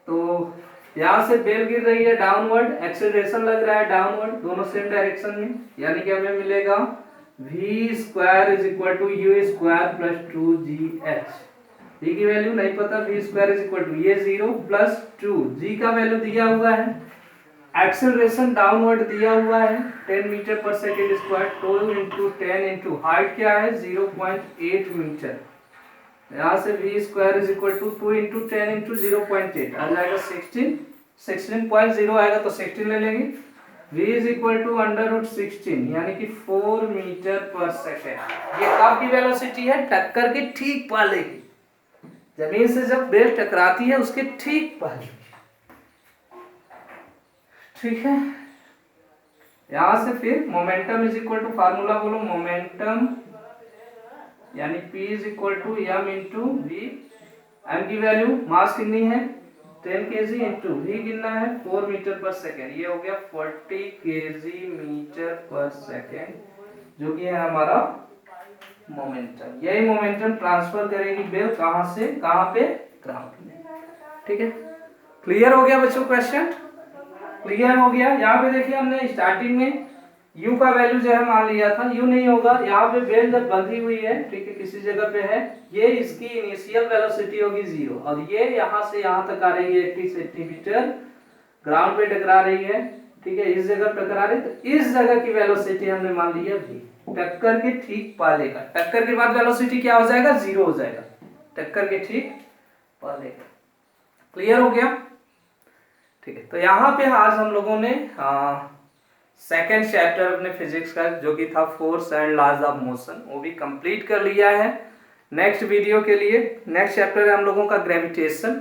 तो यहां से बेल गिर रही है डाउनवर्ड, एक्सेलरेशन लग रहा है डाउनवर्ड, दोनों सेम डायरेक्शन में, यानी कि हमें मिलेगा v square is equal to you square plus 2gh। v की वैल्यू नहीं पता, v square is equal to ये 0 प्लस 2, g का वैल्यू दिया हुआ है, एक्सेलरेशन डाउनवर्ड दिया हुआ है 10 मीटर पर second square, 2 into 10 into height क्या है 0.8 मीटर, यहाँ से v square is equal to 2 into 10 into 0.8 आ जाएगा 16.0 आएगा तो 16 ले लेंगे, v इज इक्वल टू √16 यानी कि 4 मीटर पर सेकेंड। ये कब की वेलोसिटी है, टक्कर के ठीक पहले की, जमीन से जब बेल टकराती है उसके ठीक पहले, ठीक है। यहां से फिर momentum is equal to, formula बोलो, मोमेंटम यानी P is equal to m into v, m की वैल्यू मास कितनी है 10 kg इंटू v कितना है 4 मीटर पर सेकेंड, ये हो गया 40 kg मीटर पर सेकेंड, जो कि है हमारा मोमेंटम। यही मोमेंटम ट्रांसफर करेगी बेल, कहां से कहां पे, ग्राउंड में, ठीक है। क्लियर हो गया बच्चों, क्वेश्चन क्लियर हो गया। यहाँ पे देखिए हमने स्टार्टिंग में u का वैल्यू जो है मान लिया था, u नहीं होगा, यहाँ पे बेल जब बंधी हुई है, ठीक है, किसी जगह पे है, ये इसकी इनिशियल वेलोसिटी होगी 0, और ये यहाँ से यहाँ तक आ रही है 80 सेंटीमीटर, ग्राउंड पे टकरा रही है, ठीक है, इस जगह टकरा रही, तो इस जगह की वेलोसिटी हमने मान ली है v, टक्कर के ठीक पहले का, टक्कर के बाद वेलोसिटी क्या हो जाएगा 0 हो जाएगा, टक्कर के ठीक पहले का। क्लियर हो गया, ठीक है। तो यहाँ पे आज हम लोगों ने सेकेंड चैप्टर अपने फिजिक्स का जो कि था force and laws of motion, वो भी कंप्लीट कर लिया है। नेक्स्ट वीडियो के लिए नेक्स्ट चैप्टर है हम लोगों का ग्रेविटेशन,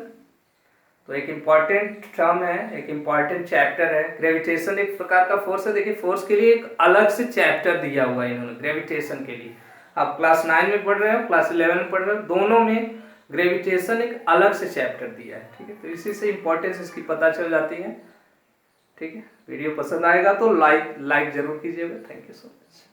तो एक इम्पॉर्टेंट टर्म है, एक इम्पॉर्टेंट चैप्टर है। ग्रेविटेशन एक प्रकार का फोर्स है, देखिए फोर्स के लिए एक अलग से चैप्टर दिया हुआ है इन्होंने ग्रेविटेशन के लिए। आप क्लास 9 में पढ़ रहे हो, क्लास 11 में पढ़ रहे हो, दोनों में ग्रेविटेशन एक अलग से चैप्टर दिया है, ठीक है। तो इसी से इंपॉर्टेंस इसकी पता चल जाती है, ठीक है। वीडियो पसंद आएगा तो लाइक जरूर कीजिएगा। Thank you so much.